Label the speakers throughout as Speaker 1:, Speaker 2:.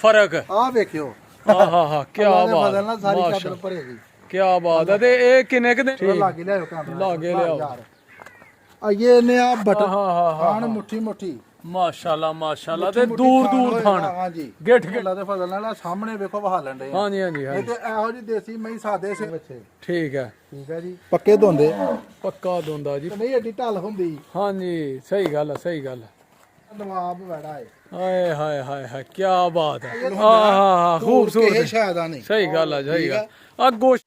Speaker 1: फर्क
Speaker 2: ਆ ਵੇਖਿਓ
Speaker 1: हाँ हाँ हाँ क्या बात
Speaker 2: ਨਾਲ ਸਾਰੀ ਚਾਦਰ ਭਰੇਗੀ
Speaker 1: क्या बात है। ते ए किन्ने क दिन
Speaker 2: ਲਾਗੇ ਲਿਆਓ ਕੈਮਰਾ
Speaker 1: लागे लियाओ
Speaker 2: ਆ ਇਹ ਨੇ ਆ ਬਟਨ
Speaker 1: हाँ हाँ हाँ
Speaker 2: ਖਾਣ ਮੁੱਠੀ ਮੁੱਠੀ
Speaker 1: माशाल्लाह ते दूर दूर खान
Speaker 2: ਹਾਂਜੀ
Speaker 1: गिठ गिठ
Speaker 2: ਅੱਲਾ ਦੇ ਫਜ਼ਲ ਨਾਲ ਸਾਹਮਣੇ ਵੇਖੋ ਵਹਾਲਣ ਦੇ
Speaker 1: हाँ जी हाँ जी हाँ
Speaker 2: ਇਹ
Speaker 1: जी
Speaker 2: ਤੇ ਇਹੋ ਜੀ ਦੇਸੀ ਮਈ ਸਾਦੇ ਸੇ ਬੱਚੇ
Speaker 1: ठीक है
Speaker 2: ਠੀਕ ਹੈ ਜੀ ਪੱਕੇ ਧੋਂਦੇ
Speaker 1: पक्का दोंदा जी
Speaker 2: ਨਹੀਂ ਏਡੀ ਢਲ ਹੁੰਦੀ
Speaker 1: हाँ जी सही गल है
Speaker 2: ਨਵਾਬ ਵੜਾ ਹੈ
Speaker 1: हाय हाय हाय हाय क्या बात है हाँ हाँ हाँ खूबसूरत
Speaker 2: ਇਹ ਸ਼ਾਇਦ ਆ ਨਹੀਂ
Speaker 1: सही गल है सही गल आ गोश्त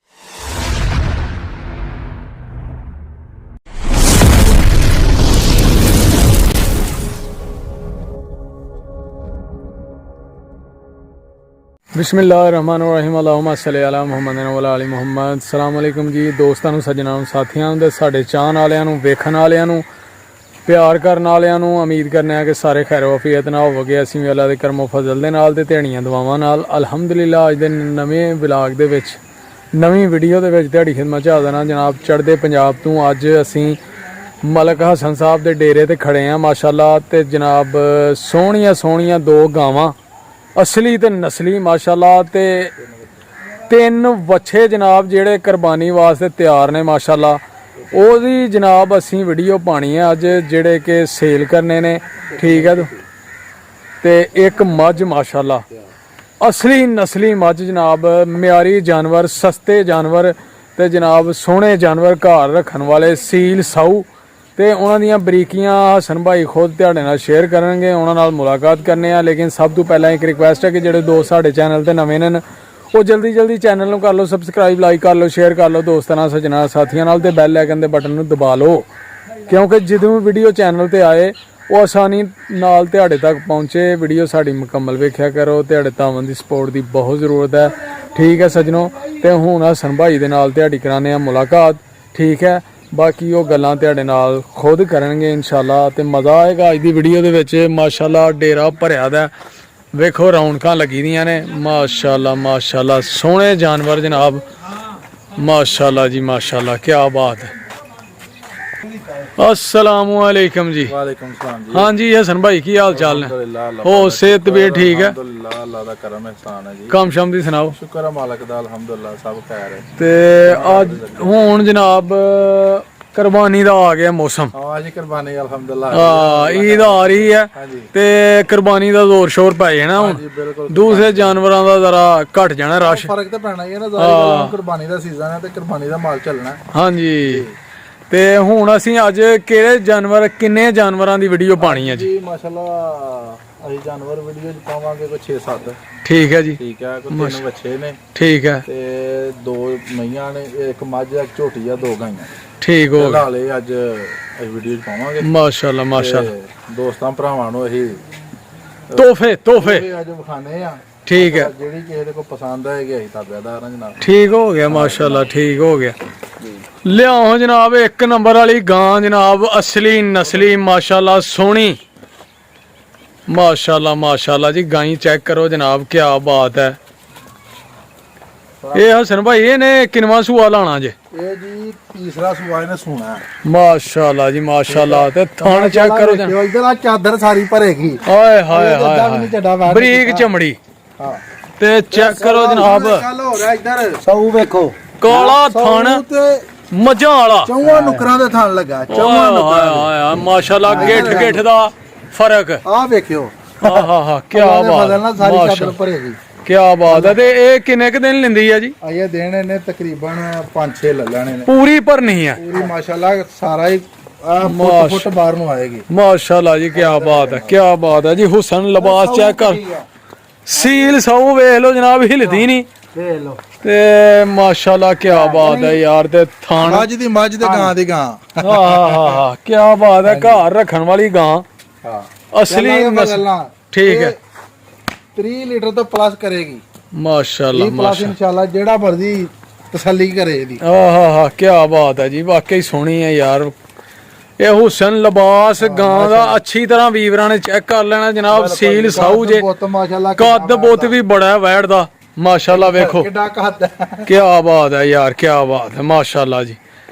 Speaker 1: ਬਿਸਮਿਲ੍ਲਾਹਿਰਰਹਿਮਾਨਿਰਰਹੀਮ ਅल्लाहुम्मा सल्ली अला मुहम्मद व अला आलि मुहम्मद। अस्सलाम वालेकुम जी ਦੋਸਤਾਂ ਨੂੰ ਸੱਜਣਾਂ ਨੂੰ ਸਾਥੀਆਂ ਨੂੰ ਤੇ ਸਾਡੇ ਚਾਹਣ ਵਾਲਿਆਂ ਨੂੰ ਵੇਖਣ ਵਾਲਿਆਂ ਨੂੰ ਪਿਆਰ ਕਰਨ ਵਾਲਿਆਂ ਨੂੰ ਉਮੀਦ ਕਰਨੇ ਆ ਕਿ ਸਾਰੇ ਖੈਰ ਵਫੀਅਤ ਨਾਲ ਹੋਵੋਗੇ। ਅਸੀਂ ਵੀ ਅੱਲਾ ਦੇ ਕਰਮੋ ਫਜ਼ਲ ਦੇ ਨਾਲ ਤੇ ਢੇੜੀਆਂ ਦੁਆਵਾਂ ਨਾਲ ਅਲਹਮਦੁਲਿਲਾ ਅੱਜ ਦੇ ਨਵੇਂ ਵਲੌਗ ਦੇ ਵਿੱਚ ਨਵੀਂ ਵੀਡੀਓ ਦੇ ਵਿੱਚ ਤੁਹਾਡੀ ਖਿਦਮਤ 'ਚ ਹਾਜ਼ਰ ਹਾਂ ਜਨਾਬ। ਚੜ੍ਹਦੇ ਪੰਜਾਬ ਤੋਂ ਅੱਜ ਅਸੀਂ ਮਲਕ ਹਸਨ ਸਾਹਿਬ ਦੇ ਡੇਰੇ ਤੇ ਖੜੇ ਆ ਮਾਸ਼ਾਅੱਲਾ। ਤੇ ਜਨਾਬ ਸੋਹਣੀਆਂ ਸੋਹਣੀਆਂ ਦੋ ਗਾਵਾਂ असली ते नस्ली माशाल्लाह ते तीन वच्छे जनाब जेड़े कुर्बानी वास्ते तैयार ने माशाल्लाह ओदी जनाब असी वीडियो पानी है अज जेड़े के सेल करने ने ठीक है ते एक मझ माशाल्लाह असली नस्ली मझ जनाब म्यारी जानवर सस्ते जानवर ते जनाब सोहने जानवर घर रखन वाले सील साऊ ਤੇ ਉਹਨਾਂ ਦੀਆਂ ਬਰੀਕੀਆਂ ਹਸਨ ਭਾਈ ਖੁਦ ਤੁਹਾਡੇ ਨਾਲ ਸ਼ੇਅਰ ਕਰਨਗੇ ਉਹਨਾਂ ਨਾਲ ਮੁਲਾਕਾਤ ਕਰਨੇ ਆ। ਲੇਕਿਨ ਸਭ ਤੋਂ ਪਹਿਲਾਂ ਇੱਕ ਰਿਕੁਐਸਟ ਹੈ ਕਿ ਜਿਹੜੇ ਦੋਸਤ ਸਾਡੇ ਚੈਨਲ ਤੇ ਨਵੇਂ ਨੇ ਉਹ ਜਲਦੀ ਚੈਨਲ ਨੂੰ ਕਰ ਲਓ ਸਬਸਕ੍ਰਾਈਬ, ਲਾਈਕ ਕਰ ਲਓ, ਸ਼ੇਅਰ ਕਰ ਲਓ ਦੋਸਤਾਂ ਨਾਲ ਸੱਜਣਾ ਸਾਥੀਆਂ ਨਾਲ ਤੇ ਬੈਲ ਆਈਕਨ ਦੇ ਬਟਨ ਨੂੰ ਦਬਾ ਲਓ ਕਿਉਂਕਿ ਜਦੋਂ ਵੀਡੀਓ ਚੈਨਲ ਤੇ ਆਏ ਉਹ ਆਸਾਨੀ ਨਾਲ ਤੁਹਾਡੇ ਤੱਕ ਪਹੁੰਚੇ। ਵੀਡੀਓ ਸਾਡੀ ਮੁਕੰਮਲ ਵੇਖਿਆ ਕਰੋ, ਤੁਹਾਡੇ ਤਾਵਨ ਦੀ ਸਪੋਰਟ ਦੀ ਬਹੁਤ ਜ਼ਰੂਰਤ ਹੈ ਠੀਕ ਹੈ ਸੱਜਣੋ। ਤੇ ਹੁਣ ਹਸਨ ਭਾਈ ਦੇ ਨਾਲ ਤੁਹਾਡੀ ਕਰਾਉਂਦੇ ਆ ਮੁਲਾਕਾਤ ਠੀਕ ਹੈ। ਬਾਕੀ ਉਹ ਗੱਲਾਂ ਤੁਹਾਡੇ ਨਾਲ ਖੁਦ ਕਰਨਗੇ ਇਨਸ਼ਾਅੱਲਾ ਤੇ ਮਜ਼ਾ ਆਏਗਾ। ਅੱਜ ਦੀ ਵੀਡੀਓ ਦੇ ਵਿੱਚ ਮਾਸ਼ਾਅੱਲਾ ਡੇਰਾ ਭਰਿਆ ਦਾ ਵੇਖੋ ਰੌਣਕਾਂ ਲੱਗੀ ਦੀਆਂ ਨੇ ਮਾਸ਼ਾਅੱਲਾ ਸੋਹਣੇ ਜਾਨਵਰ ਜਨਾਬ ਮਾਸ਼ਾਅੱਲਾ ਜੀ ਮਾਸ਼ਾਅੱਲਾ ਕੀ ਬਾਤ ਹੈ। अस्सलाम वालेकुम जी।
Speaker 2: ਵਾਲੇਕੁਮ ਸਲਾਮ ਜੀ।
Speaker 1: हाँ जी हसन भाई की हाल चाल ने
Speaker 2: ਅਲਹਮਦੁਲਿਲਾ
Speaker 1: हो सेहत तबीयत ठीक है
Speaker 2: ਅਲਹਮਦੁਲਿਲਾ ਅੱਲਾ ਦਾ ਕਰਮ ਇਹਸਾਨ ਹੈ ਜੀ।
Speaker 1: काम शाम दी सुनाओ
Speaker 2: ਸ਼ੁਕਰ ਹੈ ਮਾਲਕ ਦਾ ਅਲਹਮਦੁਲਿਲਾ ਸਭ ਖੈਰ ਹੈ।
Speaker 1: ते आज हुण जनाब कुर्बानी दा आ गया मौसम
Speaker 2: ਹਾਂ ਜੀ ਕੁਰਬਾਨੀ ਅਲਹਮਦੁਲਿਲਾ
Speaker 1: ईद आ रही है
Speaker 2: ਹਾਂਜੀ
Speaker 1: ते कुर्बानी दा जोर शोर पै जाना हुण
Speaker 2: ਜੀ ਬਿਲਕੁਲ
Speaker 1: दूसरे जानवरां दा जरा घट जाना रश
Speaker 2: ਫਰਕ ਤਾਂ ਪੈਣਾ ਹੀ ਹੈ ਨਾ ਜ਼ਾਹਿਰ ਕੁਰਬਾਨੀ ਦਾ ਸੀਜ਼ਨ ਹੈ ਤੇ ਕੁਰਬਾਨੀ ਦਾ ਮਾਲ ਚੱਲਣਾ ਹੈ।
Speaker 1: हाँ जी ਤੇ ਹੁਣ ਅਸੀਂ ਅੱਜ ਕਿਹੜੇ ਜਾਨਵਰ ਕਿੰਨੇ ਜਾਨਵਰਾਂ ਦੀ ਵੀਡੀਓ ਪਾਣੀ ਹੈ ਜੀ
Speaker 2: ਜੀ ਮਾਸ਼ਾਅੱਲਾ ਅਸੀਂ ਜਾਨਵਰ ਵੀਡੀਓ ਚ ਪਾਵਾਂਗੇ ਕੋਈ 6-7
Speaker 1: ਠੀਕ ਹੈ ਜੀ
Speaker 2: ਠੀਕ ਹੈ। ਕੋਈ 3 ਬੱਚੇ ਨੇ
Speaker 1: ਠੀਕ ਹੈ
Speaker 2: ਤੇ 2 ਮਈਆਂ ਨੇ ਇੱਕ ਮੱਝ ਇੱਕ ਝੋਟੀ ਆ 2 ਗਾਈਆਂ
Speaker 1: ਠੀਕ ਹੋ ਗਿਆ
Speaker 2: ਨਾਲੇ ਅੱਜ ਅਸੀਂ ਵੀਡੀਓ ਚ ਪਾਵਾਂਗੇ
Speaker 1: ਮਾਸ਼ਾਅੱਲਾ ਮਾਸ਼ਾਅੱਲਾ
Speaker 2: ਤੇ ਦੋਸਤਾਂ ਭਰਾਵਾਂ ਨੂੰ ਅਸੀਂ
Speaker 1: ਤੋਹਫੇ
Speaker 2: ਇਹ ਅੱਜ ਵਿਖਾਣੇ ਆ
Speaker 1: ਠੀਕ ਹੈ
Speaker 2: ਜਿਹੜੀ ਕਿਸੇ ਦੇ ਕੋ ਪਸੰਦ ਆਏਗੀ ਅਸੀਂ ਤਾਬੇਦਾਰ ਹਾਂ ਜਨਾਬ।
Speaker 1: ठीक हो गया माशाल्लाह ठीक हो गया लियाओ जनाब एक नंबर वाली गां जनाब असली नस्ली माशाल्लाह सोहनी माशाल्लाह जी गाई चेक करो जनाब क्या बात है। ये हसन भाई ने किनवा सूआ लाना जे
Speaker 2: ਇਹ ਜੀ ਤੀਸਰਾ ਸੂਆ ਇਹਨੇ ਸੁਣਾ
Speaker 1: माशाल्लाह जी माशाल्लाह ते थान चेक करो जनाब
Speaker 2: ਇਧਰ ਆ ਚਾਦਰ ਸਾਰੀ ਭਰੇਗੀ
Speaker 1: हाय हाय
Speaker 2: ਇਹਦਾ ਵੀ ਨਹੀਂ ਚੱਡਾ
Speaker 1: हाय
Speaker 2: ਬਾਹਰ
Speaker 1: बरीक चमड़ी
Speaker 2: ਹਾਂ
Speaker 1: ते चेक करो जनाब
Speaker 2: ਚੱਲ ਹੋ ਰਿਹਾ ਇਧਰ ਸੌ ਵੇਖੋ
Speaker 1: काला थान
Speaker 2: ਤੇ
Speaker 1: मजा वाला
Speaker 2: ਚੌਵਾਂ ਨੁਕਰਾਂ ਦੇ ਥਾਨ ਲੱਗਾ ਚੌਵਾਂ ਨੁਕਰਾਂ
Speaker 1: माशाल्लाह गेठ दा फर्क
Speaker 2: ਆ ਵੇਖਿਓ
Speaker 1: हाँ हाँ हाँ क्या
Speaker 2: ਬਦਲ ਨਾਲ
Speaker 1: बात
Speaker 2: ਸਾਰੀ ਚਾਦਰ
Speaker 1: माशाल्लाह
Speaker 2: ਭਰੇਗੀ
Speaker 1: क्या बात है। ते ਇਹ ਕਿੰਨੇ ਕ ਦਿਨ ਲੈਂਦੀ ਹੈ ਜੀ
Speaker 2: ਆਏ ਦੇਣ ਇਹਨੇ ਤਕਰੀਬਨ 5-6 ਲੈ ਲੈਣੇ ਨੇ
Speaker 1: ਪੂਰੀ ਭਰਨੀ ਹੈ
Speaker 2: ਪੂਰੀ ਮਾਸ਼ਾਅੱਲਾ ਸਾਰਾ ਹੀ ਫੁੱਟ ਬਾਹਰ ਨੂੰ ਆਏਗੀ
Speaker 1: माशाल्लाह जी क्या बात है क्या बात है जी हुसन लिबास चेक कर सील साऊ ਵੇਖ ਲਓ ਜਨਾਬ ਹਿਲਦੀ ਨਹੀਂ
Speaker 2: ਵੇਖ ਲਓ
Speaker 1: ਤੇ ਮਾਸ਼ਾਅੱਲਾ ਕੀ ਬਾਤ ਹੈ ਯਾਰ ਤੇ ਥਾਣ
Speaker 2: ਮੱਝ ਦੀ ਮੱਝ ਤੇ ਗਾਂ ਦੀ ਗਾਂ
Speaker 1: ਹਾਂ ਕੀ ਬਾਤ ਹੈ ਘਰ ਰੱਖਣ ਵਾਲੀ ਗਾਂ
Speaker 2: ਹਾਂ
Speaker 1: ਅਸਲੀ
Speaker 2: ਗੱਲਾਂ
Speaker 1: ਠੀਕ ਹੈ
Speaker 2: 3 ਲੀਟਰ ਤੋਂ ਪਲੱਸ ਕਰੇਗੀ
Speaker 1: ਮਾਸ਼ਾਅੱਲਾ
Speaker 2: ਪਲੱਸ
Speaker 1: ਮਾਸ਼ਾਅੱਲਾ
Speaker 2: ਇਨਸ਼ਾਅੱਲਾ ਜਿਹੜਾ ਮਰਜ਼ੀ ਤਸੱਲੀ ਕਰੇ ਇਹਦੀ
Speaker 1: ਆਹਾ ਕੀ ਬਾਤ ਹੈ ਜੀ ਵਾਕਈ ਸੋਹਣੀ ਹੈ ਯਾਰ। ਇਹ ਹੁਸਨ ਲਿਬਾਸ ਗਾਂ ਦਾ ਅੱਛੀ ਤਰ੍ਹਾਂ ਵੀਵਰਾਂ ਨੇ ਚੈੱਕ ਕਰ ਲੈਣਾ ਜਨਾਬ ਸੀਲ ਸਾਊ ਜੇ
Speaker 2: ਬਹੁਤ ਮਾਸ਼ਾਅੱਲਾ
Speaker 1: ਕੱਦ ਬੁੱਤ ਵੀ ਬੜਾ ਹੈ ਵੈੜ ਦਾ ਮਾਸ਼ਾਅੱਲਾ ਵੇਖੋ
Speaker 2: ਕਿੱਡਾ ਕੱਦ ਹੈ
Speaker 1: ਕੀ ਬਾਤ ਹੈ ਯਾਰ ਕੀ ਬਾਤ ਹੈ ਮਾਸ਼ਾਅੱਲਾ ਜੀ।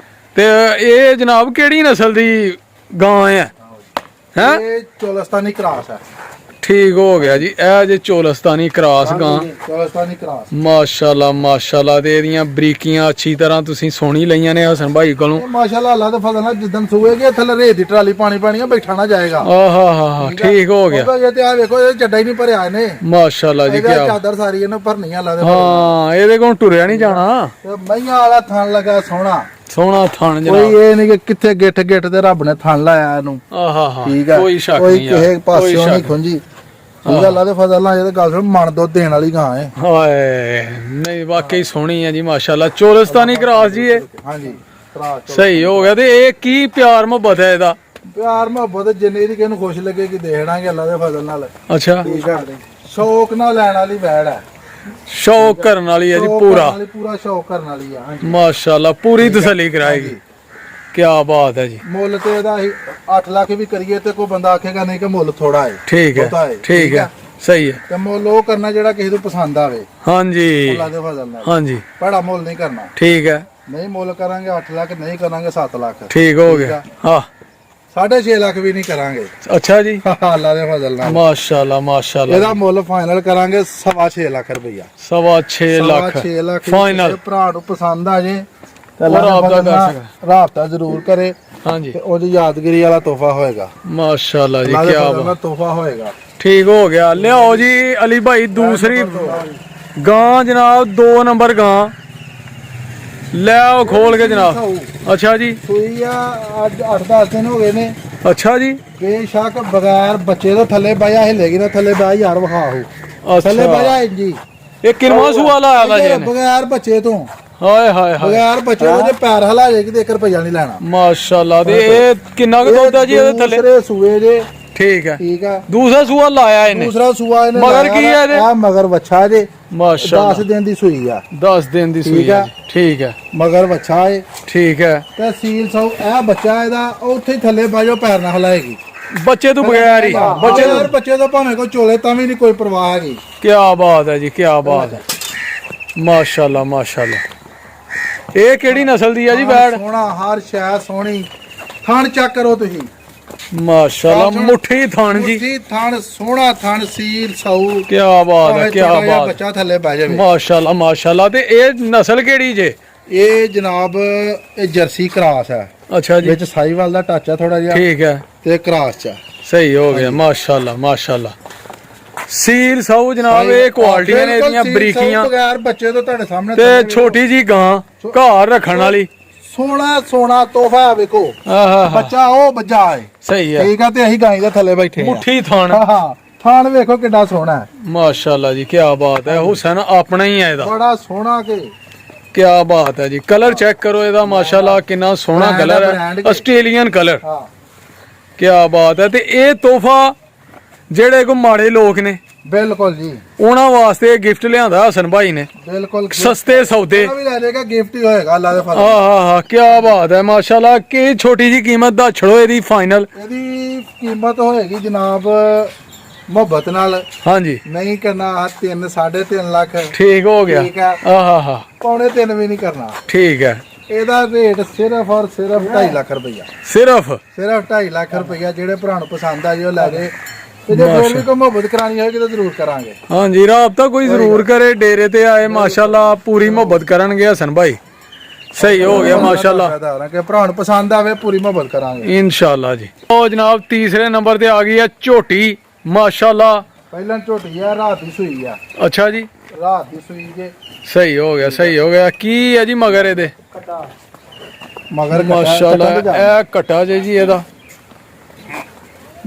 Speaker 1: ਤੇ ਇਹ ਜਨਾਬ ਕਿਹੜੀ ਨਸਲ ਦੀ ਗਾਂ ਹੈ
Speaker 2: ਇਹ ਚੋਲਸਤਾਨੀ ਕ੍ਰਾਸ ਹੈ
Speaker 1: ਠੀਕ ਹੋ ਗਿਆ ਜੀ। ਇਹ ਜੇ ਚੋਲਸਤਾਨੀ ਕਰਾਸ ਗਾਂ
Speaker 2: ਚੋਲਸਤਾਨੀ ਕਰਾਸ
Speaker 1: ਮਾਸ਼ਾਅੱਲਾ ਮਾਸ਼ਾਅੱਲਾ ਤੇ ਇਹਦੀਆਂ ਬਰੀਕੀਆਂ ਅੱਛੀ ਤਰ੍ਹਾਂ ਤੁਸੀਂ ਸੋਹਣੀ ਲਈਆਂ ਨੇ ਹਸਨ ਭਾਈ ਕੋਲੋਂ
Speaker 2: ਮਾਸ਼ਾਅੱਲਾ। ਅੱਲਾ ਦੇ ਫਜ਼ਲ ਨਾਲ ਜਿੱਦਣ ਸੂਏਗੇ ਥੱਲੇ ਰੇਤ ਦੀ ਟਰਾਲੀ ਪਾਣੀ ਪਾਣੀ ਬੈਠਾ ਨਾ ਜਾਏਗਾ।
Speaker 1: ਆਹਾ ਹਾ ਠੀਕ ਹੋ ਗਿਆ।
Speaker 2: ਉਹਦਾ ਤੇ ਆ ਵੇਖੋ ਇਹ ਚੱਡਾ ਹੀ ਨਹੀਂ ਭਰਿਆ ਇਹਨੇ
Speaker 1: ਮਾਸ਼ਾਅੱਲਾ ਜੀ।
Speaker 2: ਇਹਦਾ ਚਾਦਰ ਸਾਰੀ ਇਹਨੇ ਭਰਨੀ ਆ ਅੱਲਾ ਦੇ
Speaker 1: ਹਾਂ ਇਹਦੇ ਕੋਲ ਟੁਰਿਆ ਨਹੀਂ ਜਾਣਾ।
Speaker 2: ਤੇ ਮਈਆਂ ਵਾਲਾ ਥਣ ਲੱਗਾ ਸੋਹਣਾ
Speaker 1: ਸੋਹਣਾ ਥਣ
Speaker 2: ਕੋਈ
Speaker 1: ਜਨਾਬ।
Speaker 2: ਇਹ ਨਹੀਂ ਕਿ ਕਿੱਥੇ ਗਿੱਠ ਗਿੱਠ ਤੇ ਰੱਬ ਨੇ ਥਣ ਲਾਇਆ ਇਹਨੂੰ।
Speaker 1: ਆਹਾ ਹਾ
Speaker 2: ਠੀਕ ਆ
Speaker 1: ਕੋਈ ਸ਼ੱਕ
Speaker 2: ਕੋਈ
Speaker 1: ਨਹੀਂ
Speaker 2: ਕਿਸੇ
Speaker 1: ਯਾਰ,
Speaker 2: ਪਾਸਿਓਂ
Speaker 1: ਕੋਈ
Speaker 2: ਨਹੀਂ
Speaker 1: ਸ਼ੱਕ।
Speaker 2: ਖੁੰਜੀ। ਠੀਕ ਆ ਅੱਲਾ ਦੇ ਫਜ਼ਲ ਨਾਲ ਇਹ ਗੱਲ ਸੁਣ ਮਨ ਦੁੱਧ ਦੇਣ ਵਾਲੀ ਗਾਂ ਹੈ।
Speaker 1: ਹਾਏ ਨਹੀਂ ਵਾਕਈ ਸੋਹਣੀ ਹੈ ਜੀ ਮਾਸ਼ਾਅੱਲਾ। ਚੋਲਸਤਾਨੀ ਕਰਾਸ ਜੀ ਇਹ
Speaker 2: ਹਾਂਜੀ ਕਰਾਸ
Speaker 1: ਸਹੀ ਹੋ ਗਿਆ। ਤੇ ਇਹ ਕੀ ਪਿਆਰ ਮੁਹੱਬਤ ਹੈ ਇਹਦਾ?
Speaker 2: ਪਿਆਰ ਮੁਹੱਬਤ ਜਿੰਨੇ ਦੀ ਕਿਸੇ ਨੂੰ ਖੁਸ਼ ਲੱਗੇਗੀ ਦੇਣਾਗੇ ਅੱਲਾ ਦੇ ਫਜ਼ਲ ਨਾਲ।
Speaker 1: ਅੱਛਾ
Speaker 2: ਠੀਕ ਆ ਸ਼ੌਕ ਨਾਲ ਲੈਣ ਵਾਲੀ ਵੈੜ ਹੈ।
Speaker 1: ਸ਼ੌਕ ਕਰਨ ਵਾਲੀ ਹੈ ਜੀ
Speaker 2: ਸ਼ੌਕ
Speaker 1: ਪੂਰਾ।
Speaker 2: ਕਰਨ ਵਾਲੀ, ਪੂਰਾ ਸ਼ੌਕ ਕਰਨ ਵਾਲੀ ਆ। ਹਾਂਜੀ
Speaker 1: ਮਾਸ਼ਾਅੱਲਾ ਪੂਰੀ ਤਸੱਲੀ ਕਰਾਏਗੀ। ਕੀ ਬਾਤ ਹੈ ਜੀ।
Speaker 2: ਮੁੱਲ ਤੇ ਇਹਦਾ 8 ਲੱਖ ਵੀ ਕਰੀਏ ਤੇ ਕੋਈ ਬੰਦਾ ਆਖੇਗਾ ਨਹੀਂ ਕਿ ਮੁੱਲ ਥੋੜਾ ਹੈ।
Speaker 1: ਠੀਕ
Speaker 2: ਬਹੁਤਾ
Speaker 1: ਹੈ ਠੀਕ ਹੈ ਸਹੀ ਹੈ।
Speaker 2: ਤੇ ਮੁੱਲ ਉਹ ਕਰਨਾ ਜਿਹੜਾ ਕਿਸੇ ਨੂੰ ਪਸੰਦ ਆਵੇ
Speaker 1: ਹਾਂਜੀ
Speaker 2: ਅੱਲਾ ਦੇ ਫਜ਼ਲ ਨਾਲ।
Speaker 1: ਹਾਂਜੀ
Speaker 2: ਬੜਾ ਮੁੱਲ ਨਹੀਂ ਕਰਨਾ।
Speaker 1: ਠੀਕ ਹੈ
Speaker 2: ਨਹੀਂ ਮੁੱਲ ਕਰਾਂਗੇ 8 ਲੱਖ, ਨਹੀਂ ਕਰਾਂਗੇ 7 ਲੱਖ,
Speaker 1: ਠੀਕ ਹੋ ਗਿਆ। ਹਾਂ
Speaker 2: 6.5 ਲੱਖ ਵੀ ਨਹੀਂ ਕਰਾਂਗੇ।
Speaker 1: ਅੱਛਾ ਜੀ
Speaker 2: ਅੱਲਾ ਦੇ ਫਜ਼ਲ ਨਾਲ।
Speaker 1: ਮਾਸ਼ਾਅੱਲਾ ਮਾਸ਼ਾਅੱਲਾ।
Speaker 2: ਇਹਦਾ ਮੁੱਲ ਫਾਈਨਲ ਕਰਾਂਗੇ 6.5 ਲੱਖ ਰੁਪਈਆ।
Speaker 1: 6.5 ਲੱਖ
Speaker 2: 6 ਲੱਖ
Speaker 1: ਫਾਈਨਲ।
Speaker 2: ਕਿਸੇ ਭਰਾ ਨੂੰ ਪਸੰਦ ਆ ਜੇ
Speaker 1: ਉਹ ਰਾਬਤਾ ਕਰ ਸਕਦਾ।
Speaker 2: ਰਾਬਤਾ ਜ਼ਰੂਰ ਕਰੇ।
Speaker 1: ਹਾਂਜੀ
Speaker 2: ਤੇ ਉਹਦੀ ਯਾਦਗਿਰੀ ਵਾਲਾ ਤੋਹਫਾ ਹੋਏਗਾ।
Speaker 1: ਮਾਸ਼ਾਅੱਲਾ ਜੀ।
Speaker 2: ਅੱਲਾ ਦੇ
Speaker 1: ਕੀ
Speaker 2: ਫਜ਼ਲ
Speaker 1: ਬਾਤ।
Speaker 2: ਨਾਲ ਤੋਹਫਾ ਹੋਏਗਾ।
Speaker 1: ਠੀਕ ਹੋ ਗਿਆ। ਲਿਆਓ ਜੀ ਅਲੀ ਭਾਈ ਦੂਸਰੀ ਗਾਂ ਜਨਾਬ 2 ਨੰਬਰ ਗਾਂ ਲੈ ਆਓ ਖੋਲ ਕੇ ਜਨਾਬ। ਅੱਛਾ ਜੀ
Speaker 2: ਸੂਈ ਆ ਅੱਜ 8-10 ਦਿਨ ਹੋ ਗਏ ਨੇ।
Speaker 1: ਅੱਛਾ ਜੀ
Speaker 2: ਬੇਸ਼ੱਕ ਬਗੈਰ ਬੱਚੇ ਤੋਂ ਥੱਲੇ ਬਾਇਆ ਹਿੱਲੇਗੀ ਨਾ ਥੱਲੇ ਬਾਇਆ ਯਾਰ ਵਿਖਾਓ ਥੱਲੇ
Speaker 1: ਅੱਛਾ
Speaker 2: ਬਾਇਆ ਜੀ।
Speaker 1: ਇਹ ਕਿੰਨਵਾਂ ਸੂਆ ਲਾਇਆ ਦਾ ਜੀ ਇਹਨੇ?
Speaker 2: ਬਗੈਰ ਬੱਚੇ ਤੋਂ
Speaker 1: ਹਾਏ ਹਾਏ ਹਾਏ
Speaker 2: ਬਗੈਰ ਬੱਚੇ ਤੋਂ ਜੇ ਪੈਰ ਹਲਾ ਜਾਏਗੀ ਤੇ 1 ਰੁਪਈਆ ਨਹੀਂ ਲੈਣਾ।
Speaker 1: ਮਾਸ਼ਾਅੱਲਾ। ਤੇ ਇਹ ਕਿੰਨਾ ਕੁ ਦੁੱਧ ਆ ਜੀ ਇਹਦੇ ਥੱਲੇ?
Speaker 2: ਦੂਸਰੇ ਸੂਏ ਜੇ।
Speaker 1: ਠੀਕ ਹੈ।
Speaker 2: ਠੀਕ ਆ
Speaker 1: ਦੂਸਰਾ ਸੂਆ ਲਾਇਆ ਇਹਨੇ?
Speaker 2: ਦੂਸਰਾ ਸੂਆ ਇਹਨੇ
Speaker 1: ਮਗਰ
Speaker 2: ਲਾਇਆ
Speaker 1: ਕੀ ਹੈ ਇਹਦੇ?
Speaker 2: ਆ ਮਗਰ ਵੱਛਾ ਜੇ।
Speaker 1: ਮਾਸ਼ਾਅੱਲਾ
Speaker 2: 10 ਦਿਨ ਦੀ ਸੂਈ ਆ।
Speaker 1: 10 ਦਿਨ ਦੀ ਸੂਈ ਹੈ ਜੀ। ਠੀਕ ਹੈ
Speaker 2: ਮਗਰ ਵੱਛਾ ਏ
Speaker 1: ਠੀਕ ਹੈ।
Speaker 2: ਤੇ ਸੀਲ ਸੌ ਇਹ ਬੱਚਾ ਇਹਦਾ ਉੱਥੇ ਹੀ ਥੱਲੇ ਬਾਜੋ ਪੈਰ ਨਾ ਹਲਾਏਗੀ।
Speaker 1: ਬੱਚੇ ਤੋਂ ਬਗੈਰ ਹੀ
Speaker 2: ਬੱਚੇ ਤੋਂ ਭਾਵੇਂ ਕੋਈ ਚੋਲੇ ਤਾਂ ਵੀ ਨਹੀਂ ਕੋਈ ਪਰਵਾਹ ਹੈਗੀ।
Speaker 1: ਕੀ ਬਾਤ ਹੈ ਜੀ ਕੀ ਬਾਤ ਹੈ। ਮਾਸ਼ਾਅੱਲਾ ਮਾਸ਼ਾਅੱਲਾ। ਇਹ ਕਿਹੜੀ ਨਸਲ ਦੀ ਆ ਜੀ ਬੈੜ?
Speaker 2: ਸੋਹਣਾ ਹਰ ਸ਼ੈ ਸੋਹਣੀ। ਥਣ ਚੈੱਕ ਕਰੋ ਤੁਸੀਂ।
Speaker 1: ਮਾਸ਼ਾਅੱਲਾ ਮੁੱਠੀ ਥਣ ਜੀ।
Speaker 2: ਮੁੱਠੀ ਥਣ ਸੋਹਣਾ ਥਣ ਸੀਲ ਸੌ।
Speaker 1: ਕੀ ਬਾਤ ਹੈ ਕੀ
Speaker 2: ਛੋਟਾ ਜਿਹਾ
Speaker 1: ਬਾਤ।
Speaker 2: ਬੱਚਾ ਥੱਲੇ ਬਹਿ ਜਾਵੇ।
Speaker 1: ਮਾਸ਼ਾਅੱਲਾ ਮਾਸ਼ਾਅੱਲਾ। ਤੇ ਇਹ ਨਸਲ ਕਿਹੜੀ ਜੇ?
Speaker 2: ਇਹ ਜਨਾਬ ਇਹ ਜਰਸੀ ਕਰਾਸ ਹੈ।
Speaker 1: ਅੱਛਾ ਜੀ
Speaker 2: ਵਿੱਚ ਸਾਈਵਾਲ ਦਾ ਟੱਚ ਆ ਥੋੜਾ ਜਿਹਾ
Speaker 1: ਠੀਕ ਹੈ
Speaker 2: ਤੇ ਕਰਾਸ ਚ ਆ।
Speaker 1: ਸਹੀ ਹੋ ਗਿਆ। ਮਾਸ਼ਾਅੱਲਾ ਮਾਸ਼ਾਅੱਲਾ। ਸੀਲ ਸੌ ਜਨਾਬ। ਇਹ ਕੁਆਲਟੀਆਂ ਨੇ ਇਹਦੀਆਂ
Speaker 2: ਬਿਲਕੁਲ
Speaker 1: ਬਰੀਕੀਆਂ
Speaker 2: ਬਗੈਰ ਬੱਚੇ ਤੋਂ ਤੁਹਾਡੇ ਸਾਹਮਣੇ
Speaker 1: ਤੇ ਛੋਟੀ ਜੀ ਗਾਂ ਘਰ ਰੱਖਣ ਵਾਲੀ।
Speaker 2: ਸੋਹਣਾ ਸੋਹਣਾ ਤੋਹਫਾ ਵੇਖੋ।
Speaker 1: ਆਹਾ
Speaker 2: ਬੱਚਾ ਉਹ ਬੱਚਾ ਹੈ।
Speaker 1: ਸਹੀ ਹੈ।
Speaker 2: ਠੀਕ ਆ ਤੇ ਅਸੀਂ ਗਾਂ ਦੇ ਥੱਲੇ ਬੈਠੇ ਆ।
Speaker 1: ਮੁੱਠੀ ਥਣ।
Speaker 2: ਹਾਂ ਥਾਣ ਵੇਖੋ ਕਿੱਡਾ ਸੋਹਣਾ ਹੈ।
Speaker 1: ਮਾਸ਼ਾਅੱਲਾ ਜੀ ਕੀ ਬਾਤ ਹੈ। ਹੁਸਨ ਆਪਣਾ ਹੀ ਹੈ ਇਹਦਾ।
Speaker 2: ਬੜਾ ਸੋਹਣਾ ਕਿ
Speaker 1: ਕੀ ਬਾਤ ਹੈ ਜੀ। ਕਲਰ ਚੈੱਕ ਕਰੋ ਇਹਦਾ ਮਾਸ਼ਾਅੱਲਾ ਕਿੰਨਾ ਸੋਹਣਾ
Speaker 2: Brand
Speaker 1: ਕਲਰ
Speaker 2: ਹੈ,
Speaker 1: ਹੈ।
Speaker 2: brand
Speaker 1: Australian colour.
Speaker 2: ਹਾਂ
Speaker 1: ਕੀ ਬਾਤ ਹੈ। ਤੇ ਇਹ ਤੋਹਫਾ ਜਿਹੜੇ ਕੋ ਮਾੜੇ ਲੋਕ ਨੇ
Speaker 2: ਬਿਲਕੁਲ ਜੀ
Speaker 1: ਉਹਨਾਂ ਵਾਸਤੇ ਗਿਫਟ ਲਿਆਂਦਾ ਹਸਨ ਭਾਈ ਨੇ।
Speaker 2: ਬਿਲਕੁਲ
Speaker 1: ਸਸਤੇ ਸੌਦੇ।
Speaker 2: ਵੀ ਲੈ ਜਾਏਗਾ ਗਿਫਟ ਹੀ ਹੋਏਗਾ ਅੱਲਾ ਦੇ ਫਜ਼ਲ।
Speaker 1: ਆਹਾ ਕੀ ਬਾਤ ਹੈ ਮਾਸ਼ਾਅੱਲਾ। ਕੀ ਛੋਟੀ ਜੀ ਕੀਮਤ ਦਾ ਛੜੋ ਇਹਦੀ ਫਾਈਨਲ?
Speaker 2: ਇਹਦੀ ਕੀਮਤ ਹੋਏਗੀ ਜਨਾਬ ਮੁਹੱਬਤ ਨਾਲ।
Speaker 1: ਹਾਂਜੀ
Speaker 2: ਨਹੀਂ ਕਰਨਾ 3 3.5 ਲੱਖ।
Speaker 1: ਠੀਕ ਹੋ ਗਿਆ।
Speaker 2: ਠੀਕ ਹੈ
Speaker 1: ਆਹਾ
Speaker 2: ਪੌਣੇ 3 ਵੀ ਨਹੀਂ ਕਰਨਾ।
Speaker 1: ਠੀਕ ਹੈ।
Speaker 2: ਇਹਦਾ ਰੇਟ ਸਿਰਫ ਔਰ ਸਿਰਫ 2.5 ਲੱਖ ਰੁਪਈਆ।
Speaker 1: ਸਿਰਫ
Speaker 2: 2.5 ਲੱਖ ਰੁਪਈਆ। ਜਿਹੜੇ ਭਰਾ ਨੂੰ ਪਸੰਦ ਆ ਜੀ ਉਹ ਲੈ ਜੇ। ਤੇ ਜੇ ਫਿਰ ਵੀ ਕੋਈ ਮੁਹੱਬਤ ਕਰਾਣੀ ਹੋਏਗੀ ਤਾਂ ਜ਼ਰੂਰ ਕਰਾਂਗੇ।
Speaker 1: ਹਾਂਜੀ ਰਾਬਤਾ ਕੋਈ ਜ਼ਰੂਰ ਕਰੇ। ਡੇਰੇ ਤੇ ਆਏ ਮਾਸ਼ਾਅੱਲਾ ਪੂਰੀ ਮੁਹੱਬਤ ਕਰਨਗੇ ਹਸਨ ਭਾਈ। ਸਹੀ ਹੋ ਗਿਆ ਮਾਸ਼ਾਅੱਲਾ।
Speaker 2: ਕਿ ਭਰਾ ਨੂੰ ਪਸੰਦ ਆਵੇ ਪੂਰੀ ਮੁਹੱਬਤ ਕਰਾਂਗੇ
Speaker 1: ਇਨਸ਼ਾਅੱਲਾ ਜੀ। ਉਹ ਜਨਾਬ ਤੀਸਰੇ ਨੰਬਰ ਤੇ ਆ ਗਈ ਹੈ ਝੋਟੀ ਮਾਸ਼ਾਅੱਲਾ।
Speaker 2: ਪਹਿਲਾਂ ਝੋਟੀ ਆ ਰਾਤ ਦੀ ਸੂਈ ਆ।
Speaker 1: ਅੱਛਾ ਜੀ
Speaker 2: ਰਾਤ ਦੀ ਸੂਈ ਜੇ।
Speaker 1: ਸਹੀ ਹੋ ਗਿਆ ਸਹੀ ਹੋ ਗਿਆ। ਕੀ ਹੈ ਜੀ ਮਗਰ ਇਹਦੇ?
Speaker 2: ਮਗਰ
Speaker 1: ਮਾਸ਼ਾਅੱਲਾ ਇਹ ਕਟਾ ਜੇ ਜੀ ਇਹਦਾ।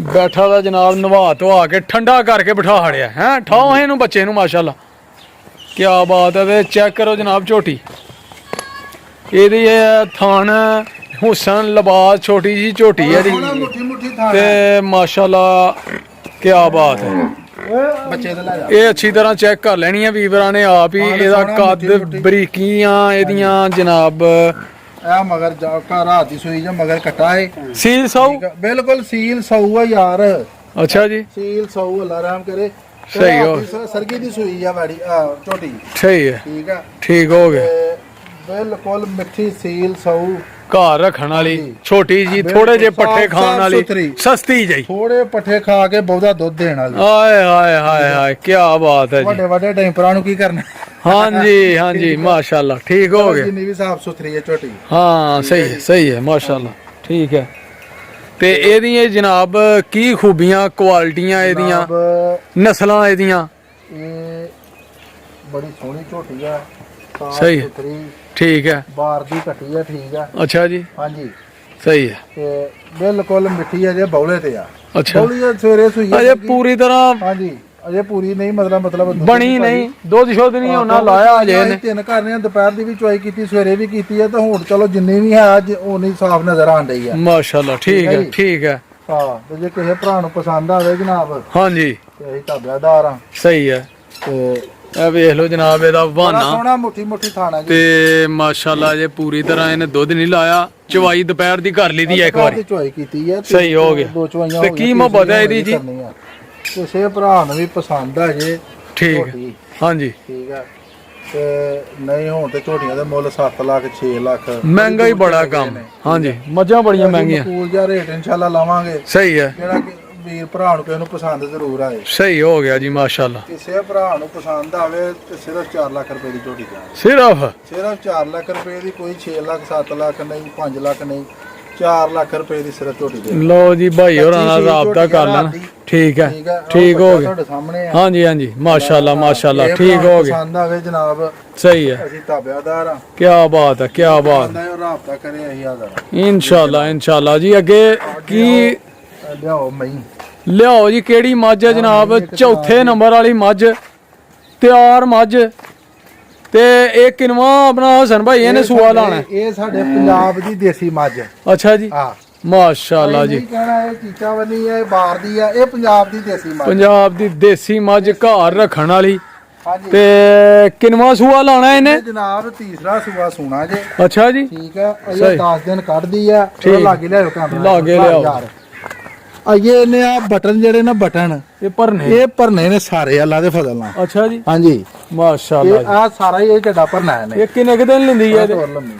Speaker 1: ਬੈਠਾ ਦਾ ਜਨਾਬ ਨਵਾ ਧਵਾ ਕੇ ਠੰਡਾ ਕਰਕੇ ਬਿਠਾ ਹੜਿਆ ਹੈ। ਠਾਓ ਇਹਨੂੰ ਬੱਚੇ ਨੂੰ ਮਾਸ਼ਾਅੱਲਾ। ਕੀ ਬਾਤ ਹੈ। ਤੇ ਚੈੱਕ ਕਰੋ ਜਨਾਬ ਝੋਟੀ ਇਹਦੀ। ਥਣ ਹੁਸਨ ਲਿਬਾਸ ਛੋਟੀ ਜੀ ਝੋਟੀ ਹੈ ਜੀ।
Speaker 2: ਮੁੱਠੀ ਮੁੱਠੀ ਥਾਂ
Speaker 1: ਤੇ ਮਾਸ਼ਾਅੱਲਾ ਕੀ ਬਾਤ ਹੈ।
Speaker 2: ਬੱਚੇ ਦੇ ਲੈ ਜਾ।
Speaker 1: ਇਹ ਅੱਛੀ ਤਰ੍ਹਾਂ ਚੈੱਕ ਕਰ ਲੈਣੀ ਹੈ ਵੀਵਰਾਂ ਨੇ ਆਪ ਹੀ। ਇਹਦਾ ਕੱਦ ਬਰੀਕੀਆਂ ਇਹਦੀਆਂ ਜਨਾਬ।
Speaker 2: ਇਹ ਮਗਰ ਜਾ ਕਾ ਰਾਤ ਦੀ ਸੂਈ ਜਾਂ ਮਗਰ ਕਟਾ ਹੈ।
Speaker 1: ਸੀਲ ਸੌ
Speaker 2: ਬਿਲਕੁਲ ਸੀਲ ਸੌ ਆ ਯਾਰ।
Speaker 1: ਅੱਛਾ ਜੀ
Speaker 2: ਸੀਲ ਸੌ ਅੱਲਾ ਰਹਿਮ ਕਰੇ।
Speaker 1: ਸਹੀ ਹੋ।
Speaker 2: ਸਰਗੀ ਦੀ ਸੂਈ ਆ ਵਾੜੀ ਝੋਟੀ।
Speaker 1: ਸਹੀ ਹੈ
Speaker 2: ਠੀਕ ਆ
Speaker 1: ਠੀਕ ਹੋ ਗਿਆ।
Speaker 2: ਤੇ ਬਿਲਕੁਲ ਮਿੱਠੀ ਸੀਲ ਸੌ।
Speaker 1: ਘਰ ਰੱਖਣ ਵਾਲੀ
Speaker 2: ਹਾਂਜੀ।
Speaker 1: ਛੋਟੀ ਜੀ ਥੋੜੇ ਜੇ ਪੱਠੇ
Speaker 2: ਸਾਫ਼
Speaker 1: ਖਾਣ ਵਾਲੀ
Speaker 2: ਸੁਥਰੀ।
Speaker 1: ਸਸਤੀ ਜਿਹੀ
Speaker 2: ਥੋੜੇ ਪੱਠੇ ਖਾ ਕੇ ਬਹੁਤਾ ਦੁੱਧ ਦੇਣ ਵਾਲੀ
Speaker 1: ਆਏ ਹਾਏ ਹਾਏ ਹਾਏ ਕੀ ਬਾਤ ਹੈ ਜੀ
Speaker 2: ਵੱਡੇ ਵੱਡੇ ਟੈਂਪਰਾਂ ਨੂੰ ਕੀ ਕਰਨਾ
Speaker 1: ਹਾਂਜੀ ਹਾਂਜੀ ਮਾਸ਼ਾਅੱਲਾ ਠੀਕ ਹੋ ਗਿਆ
Speaker 2: ਜਿੰਨੀ ਵੀ ਸਾਫ ਸੁਥਰੀ ਹੈ ਝੋਟੀ
Speaker 1: ਹਾਂ ਸਹੀ ਹੈ ਮਾਸ਼ਾਅੱਲਾ ਠੀਕ ਹੈ ਤੇ ਇਹਦੀਆਂ ਜਨਾਬ ਕੀ ਖੂਬੀਆਂ ਕੁਆਲਿਟੀਆਂ ਇਹਦੀਆਂ
Speaker 2: ਜਨਾਬ,
Speaker 1: ਨਸਲਾਂ ਇਹਦੀਆਂ
Speaker 2: ਇਹ ਬੜੀ ਸੋਹਣੀ ਝੋਟੀ ਆ ਸਾਫ਼
Speaker 1: ਸਹੀ ਹੈ।
Speaker 2: ਸੁਥਰੀ
Speaker 1: ਠੀਕ ਹੈ
Speaker 2: ਬਾਰ ਦੀ ਕੱਟੀ ਆ ਠੀਕ ਆ
Speaker 1: ਅੱਛਾ ਜੀ
Speaker 2: ਹਾਂਜੀ
Speaker 1: ਸਹੀ ਹੈ
Speaker 2: ਤੇ ਬਿਲਕੁਲ ਮਿੱਠੀ ਆ ਜੇ ਬੌਲੇ ਤੇ ਆ
Speaker 1: ਅੱਛਾ
Speaker 2: ਬੌਲੀ ਆ ਸਵੇਰੇ ਸੂਈ ਆ
Speaker 1: ਅਜੇ ਪੂਰੀ ਤਰ੍ਹਾਂ
Speaker 2: ਹਾਂਜੀ ਅਜੇ ਪੂਰੀ ਨਹੀਂ ਮਤਲਬ ਦੁੱਧ
Speaker 1: ਬਣੀ
Speaker 2: ਦੀ
Speaker 1: ਨਹੀਂ ਦੁੱਧ ਸ਼ੁੱਧ ਨਹੀਂ ਉਹਨਾਂ
Speaker 2: ਭਾਈ।
Speaker 1: ਲਾਇਆ ਅਜੇ ਨੇ
Speaker 2: ਤਿੰਨ ਘਰ ਨੇ ਦੁਪਹਿਰ ਦੀ ਵੀ ਚੁਆਈ ਕੀਤੀ ਸਵੇਰੇ ਵੀ ਕੀਤੀ ਆ ਤੇ ਹੁਣ ਚਲੋ ਜਿੰਨੀ ਵੀ ਹੈ ਅੱਜ ਉਨੀ ਸਾਫ਼ ਨਜ਼ਰ ਆਣ ਰਹੀ ਆ
Speaker 1: ਮਾਸ਼ਾਅੱਲਾ ਠੀਕ ਹੈ ਠੀਕ ਹੈ
Speaker 2: ਹਾਂ ਤੇ ਜੇ ਕਿਸੇ ਭਰਾ ਨੂੰ ਪਸੰਦ ਆਵੇ ਜਨਾਬ
Speaker 1: ਹਾਂਜੀ
Speaker 2: ਤੇ ਅਸੀਂ ਢਾਬਿਆਦਾਰ ਆ
Speaker 1: ਸਹੀ ਹੈ
Speaker 2: ਤੇ
Speaker 1: ਇਹ ਵੇਖ ਲਓ ਜਨਾਬ ਇਹਦਾ
Speaker 2: ਬੜਾ
Speaker 1: ਬਹਾਨਾ
Speaker 2: ਸੋਹਣਾ ਮੁੱਠੀ ਮੁੱਠੀ ਥਾਣਾ ਜੀ
Speaker 1: ਤੇ ਮਾਸ਼ਾਅੱਲਾ ਜੇ ਪੂਰੀ ਤਰ੍ਹਾਂ ਇਹਨੇ ਦੁੱਧ ਨਹੀਂ ਲਾਇਆ ਚਵਾਈ ਦੁਪਹਿਰ ਦੀ ਕਰ ਲਈ ਦੀ ਹੈ ਇੱਕ ਵਾਰੀ
Speaker 2: ਚੁਆਈ ਕੀਤੀ ਆ
Speaker 1: ਸਹੀ ਹੋ ਗਿਆ
Speaker 2: ਦੋ ਚੁਆਈਆਂ
Speaker 1: ਤੇ
Speaker 2: ਹੋ
Speaker 1: ਕੀ
Speaker 2: ਗਈਆਂ,
Speaker 1: ਮੁਹੱਬਤ ਹੈ
Speaker 2: ਤੀਸਰੀ
Speaker 1: ਇਹਦੀ ਜੀ
Speaker 2: ਕਰਨੀ ਆ। ਕਿਸੇ ਭਰਾ ਨੂੰ ਵੀ ਪਸੰਦ ਆ ਜੇ
Speaker 1: ਠੀਕ
Speaker 2: ਝੋਟੀ,
Speaker 1: ਹਾਂਜੀ
Speaker 2: ਠੀਕ ਆ ਤੇ ਨਹੀਂ ਹੋਣ ਤੇ ਝੋਟੀਆਂ ਦੇ ਮੁੱਲ 7 ਲੱਖ 6 ਲੱਖ
Speaker 1: ਮਹਿੰਗਾ ਹੀ ਬੜਾ ਕੰਮ ਹਾਂਜੀ ਮੱਝਾਂ ਬੜੀਆਂ ਮਹਿੰਗੀਆਂ
Speaker 2: ਪੂਲ ਜਾਂ ਰੇਟ ਇਨਸ਼ਾਅੱਲਾ ਲਾਵਾਂਗੇ
Speaker 1: ਸਹੀ ਹੈ
Speaker 2: ਜਿਹੜਾ ਕਿ ਵੀਰ ਭਰਾ ਨੂੰ ਕਿਸੇ ਨੂੰ ਪਸੰਦ ਜ਼ਰੂਰ ਆਏ
Speaker 1: ਸਹੀ ਹੋ ਗਿਆ ਜੀ ਮਾਸ਼ਾਅੱਲਾ
Speaker 2: ਕਿਸੇ ਭਰਾ ਨੂੰ ਪਸੰਦ ਆਵੇ ਤੇ ਸਿਰਫ 4 ਲੱਖ ਰੁਪਏ ਦੀ ਝੋਟੀ ਜਾਣ
Speaker 1: ਸਿਰਫ
Speaker 2: 4 ਲੱਖ ਰੁਪਏ ਦੀ ਕੋਈ 6 ਲੱਖ 7 ਲੱਖ ਨਹੀਂ 5 ਲੱਖ ਨਹੀਂ 4 ਲੱਖ ਰੁਪਏ ਦੀ ਸਿਰਫ ਝੋਟੀ ਦੇ
Speaker 1: ਲਓ ਜੀ ਭਾਈ ਹੋਰਾਂ ਨਾਲ
Speaker 2: ਕੱਚੀ
Speaker 1: ਰਾਬਤਾ
Speaker 2: ਝੋਟੀ
Speaker 1: ਕਰ
Speaker 2: ਆ
Speaker 1: ਲੈਣਾ
Speaker 2: ਰਾਤ ਦੀ।
Speaker 1: ਠੀਕ ਹੈ
Speaker 2: ਠੀਕ ਆ
Speaker 1: ਠੀਕ ਹੋ ਗਿਆ
Speaker 2: ਤੁਹਾਡੇ ਸਾਹਮਣੇ ਆ
Speaker 1: ਹਾਂਜੀ ਹਾਂਜੀ ਮਾਸ਼ਾਅੱਲਾ ਮਾਸ਼ਾਅੱਲਾ
Speaker 2: ਇਹ
Speaker 1: ਠੀਕ
Speaker 2: ਭਰਾ
Speaker 1: ਹੋ ਗਿਆ
Speaker 2: ਪਸੰਦ ਆਵੇ ਜਨਾਬ
Speaker 1: ਸਹੀ ਹੈ
Speaker 2: ਅਸੀਂ ਢਾਬਿਆਦਾਰ ਆ
Speaker 1: ਕੀ ਬਾਤ ਹੈ ਕੀ ਬਾਤ
Speaker 2: ਬੰਦਾ ਇਹ ਰਾਬਤਾ ਕਰੇ ਅਸੀਂ ਆਦਾ
Speaker 1: ਇਨਸ਼ਾਅੱਲਾ ਜੀ ਅੱਗੇ ਕੀ
Speaker 2: ਲਿਆਓ ਮਈ
Speaker 1: ਲਿਆਓ ਜੀ ਕਿਹੜੀ ਮੱਝ ਹੈ ਜਨਾਬ ਚੌਥੇ ਨੰਬਰ ਵਾਲੀ ਮੱਝ ਤਿਆਰ ਮੱਝ ਤੇ ਇਹ ਕਿਨਵਾ ਆਪਣਾ ਹਸਨ ਭਾਈ ਇਹਨੇ ਸੂਆ ਲਾਣਾ ਹੈ।
Speaker 2: ਇਹ ਸਾਡੇ ਪੰਜਾਬ ਦੀ ਦੇਸੀ ਮੱਝ
Speaker 1: ਅੱਛਾ ਜੀ
Speaker 2: ਆ
Speaker 1: ਮਾਸ਼ਾਅੱਲਾ ਜੀ
Speaker 2: ਨਹੀਂ ਕਹਿਣਾ ਇਹ ਚੀਚਾ ਬਣੀ ਹੈ ਇਹ ਬਾਹਰ ਦੀ ਆ ਇਹ ਪੰਜਾਬ ਦੀ ਦੇਸੀ ਮੱਝ
Speaker 1: ਪੰਜਾਬ ਦੀ ਦੇਸੀ ਮੱਝ ਘਰ ਰੱਖਣ ਵਾਲੀ
Speaker 2: ਹਾਂਜੀ
Speaker 1: ਤੇ ਕਿਨਵਾ ਸੂਆ ਲਾਣਾ ਇਹਨੇ
Speaker 2: ਇਹ ਜਨਾਬ ਤੀਸਰਾ ਸੂਆ ਸੂਣਾ ਜੇ
Speaker 1: ਅੱਛਾ ਜੀ
Speaker 2: ਠੀਕ ਹੈ
Speaker 1: ਸਹੀ।
Speaker 2: ਇਹ 10 ਦਿਨ ਕੱਢਦੀ ਆ
Speaker 1: ਠੀਕ।
Speaker 2: ਲਾਗੇ ਲਿਆਓ ਕੈਮਰਾ
Speaker 1: ਲਾਗੇ ਲਿਆਓ।
Speaker 2: ਅਜੇ ਇਹਨੇ ਆ ਬਟਨ ਜਿਹੜੇ ਨਾ ਬਟਨ
Speaker 1: ਇਹ ਭਰਨੇ
Speaker 2: ਇਹ ਭਰਨੇ ਨੇ ਸਾਰੇ ਅੱਲਾ ਦੇ ਫਜ਼ਲ ਨਾਲ
Speaker 1: ਅੱਛਾ ਜੀ
Speaker 2: ਹਾਂਜੀ
Speaker 1: ਮਾਸ਼ਾਅੱਲਾ
Speaker 2: ਇਹ ਆ ਸਾਰਾ ਹੀ ਇਹ ਝੱਡਾ ਭਰਨਾ ਹੈ
Speaker 1: ਜੀ ਇਹ ਕਿੰਨੇ ਕੁ ਦਿਨ ਲੈਂਦੀ ਹੈ ਇਹਦੇ
Speaker 2: ਹੋਰ ਲੰਮੀ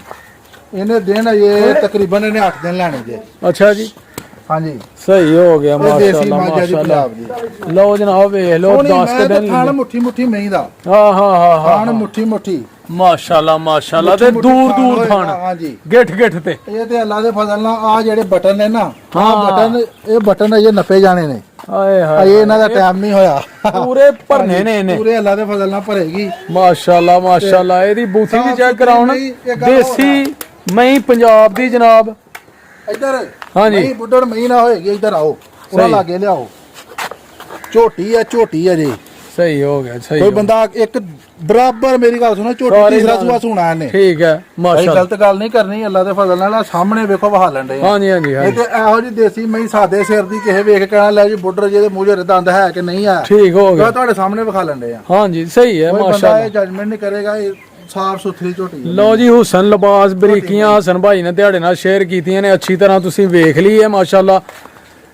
Speaker 2: ਇਹਨੇ ਦਿਨ ਅਜੇ ਤਕਰੀਬਨ ਇਹਨੇ 8 ਦਿਨ ਲੈਣੇ ਜੇ
Speaker 1: ਅੱਛਾ ਜੀ
Speaker 2: ਹਾਂਜੀ
Speaker 1: ਸਹੀ ਹੋ ਗਿਆ
Speaker 2: ਇਹ ਦੇਸੀ
Speaker 1: ਮਾਸ਼ਾਅੱਲਾ
Speaker 2: ਮੱਝ ਆ ਜੀ
Speaker 1: ਮਾਸ਼ਾਅੱਲਾ
Speaker 2: ਪੰਜਾਬ ਦੀ
Speaker 1: ਲਓ ਜਨਾਬ ਵੇਖ ਲਓ
Speaker 2: ਸੋਹਣੀ
Speaker 1: 10
Speaker 2: ਮੈਂ
Speaker 1: ਦਿਨ
Speaker 2: ਥਾਣ ਮੁੱਠੀ ਮੁੱਠੀ ਮਹੀਂ ਦਾ
Speaker 1: ਹਾਂ ਹਾਂ ਹਾਂ
Speaker 2: ਥਾਣ
Speaker 1: ਹਾਂ
Speaker 2: ਮੁੱਠੀ ਮੁੱਠੀ
Speaker 1: ਮਾਸ਼ਾਅੱਲਾ ਮਾਸ਼ਾਅੱਲਾ ਤੇ
Speaker 2: ਮੁੱਠੀ
Speaker 1: ਦੂਰ ਦੂਰ
Speaker 2: ਹੋਏਗਾ,
Speaker 1: ਖਾਣ
Speaker 2: ਹਾਂਜੀ
Speaker 1: ਗਿੱਠ ਗਿੱਠ ਤੇ
Speaker 2: ਇਹ ਤੇ ਅੱਲਾ ਦੇ ਫਜ਼ਲ ਨਾਲ ਆ ਜਿਹੜੇ ਬਟਨ ਨੇ ਨਾ
Speaker 1: ਹਾਂ।
Speaker 2: ਆ ਬਟਨ ਇਹ ਬਟਨ ਅਜੇ ਨੱਪੇ ਜਾਣੇ ਨੇ
Speaker 1: ਹਾਏ ਹਾਏ
Speaker 2: ਅਜੇ ਇਹਨਾਂ ਦਾ ਟਾਈਮ ਨਹੀਂ ਹੋਇਆ
Speaker 1: ਪੂਰੇ ਭਰਨੇ ਨੇ ਇਹਨੇ
Speaker 2: ਪੂਰੇ ਅੱਲਾ ਦੇ ਫਜ਼ਲ ਨਾਲ ਭਰੇਗੀ
Speaker 1: ਮਾਸ਼ਾਅੱਲਾ ਮਾਸ਼ਾਅੱਲਾ ਇਹਦੀ ਬੂਥੀ ਵੀ
Speaker 2: ਸਾਫ਼
Speaker 1: ਚੈੱਕ
Speaker 2: ਸੁਥਰੀ
Speaker 1: ਕਰਾਉਣ
Speaker 2: ਮਹੀਂ, ਇਹ ਗੱਲ
Speaker 1: ਦੇਸੀ ਮਈ ਪੰਜਾਬ ਦੀ ਜਨਾਬ
Speaker 2: ਇੱਧਰ
Speaker 1: ਹਾਂਜੀ।
Speaker 2: ਨਹੀਂ ਬੁੱਢੜ ਮਹੀਂ ਨਾ ਹੋਏਗੀ ਇੱਧਰ ਆਓ ਉਹਨਾਂ
Speaker 1: ਸਹੀ।
Speaker 2: ਲਾਗੇ ਲਿਆਓ ਝੋਟੀ ਆ ਜੀ
Speaker 1: ਸਹੀ ਹੋ ਗਿਆ ਸਹੀ
Speaker 2: ਕੋਈ
Speaker 1: ਹੋ ਗਿਆ।
Speaker 2: ਬੰਦਾ ਇੱਕ ਬਰਾਬਰ ਮੇਰੀ ਗੱਲ ਸੁਣੋ ਝੋਟੀ
Speaker 1: ਸਾਰੇ
Speaker 2: ਤੀਸਰਾ
Speaker 1: ਨਾਲ।
Speaker 2: ਸੂਆ ਸੁਣਾ ਇਹਨੇ
Speaker 1: ਠੀਕ ਹੈ
Speaker 2: ਭਾਈ
Speaker 1: ਮਾਸ਼ਾਅੱਲਾ
Speaker 2: ਗਲਤ ਗੱਲ ਨਹੀਂ ਕਰਨੀ ਅੱਲਾ ਦੇ ਫਜ਼ਲ ਨਾਲ ਆਹ ਸਾਹਮਣੇ ਵੇਖੋ ਵਹਾ ਲੈਂਦੇ ਆ
Speaker 1: ਹਾਂਜੀ ਹਾਂਜੀ
Speaker 2: ਇਹ
Speaker 1: ਹਾਂਜੀ
Speaker 2: ਤੇ ਇਹੋ ਜੀ ਦੇਸੀ ਮਹੀਂ ਸਾਦੇ ਸਿਰ ਦੀ ਕਿਸੇ ਵੇਖ ਕੇ ਕਹਿਣਾ ਲੈ ਜੀ ਬੁੱਢਰ ਜਿਹਦੇ ਮੂੰਹ ਜਿਹੜੇ ਦੰਦ ਹੈ ਕਿ ਨਹੀਂ ਆ
Speaker 1: ਠੀਕ ਹੋ ਗਿਆ
Speaker 2: ਉਹ ਤੁਹਾਡੇ ਸਾਹਮਣੇ ਵਿਖਾ ਲੈਂਦੇ ਆ
Speaker 1: ਹਾਂਜੀ ਸਹੀ ਹੈ
Speaker 2: ਕੋਈ ਬੰਦਾ
Speaker 1: ਮਾਸ਼ਾਅੱਲਾ
Speaker 2: ਇਹ ਜਜਮੈਂਟ ਨਹੀਂ ਕਰੇਗਾ ਇਹ ਸਾਫ ਸੁਥਰੀ ਝੋਟੀ ਹੈ।
Speaker 1: ਲਓ ਜੀ ਹੁਸਨ ਲਿਬਾਸ ਬਰੀਕੀਆਂ ਹਸਨ ਭਾਈ ਨੇ ਤੁਹਾਡੇ ਨਾਲ ਸ਼ੇਅਰ ਕੀਤੀਆਂ ਨੇ ਅੱਛੀ ਤਰ੍ਹਾਂ ਤੁਸੀਂ ਵੇਖ ਲਈ ਹੈ ਮਾਸ਼ਾਅੱਲਾ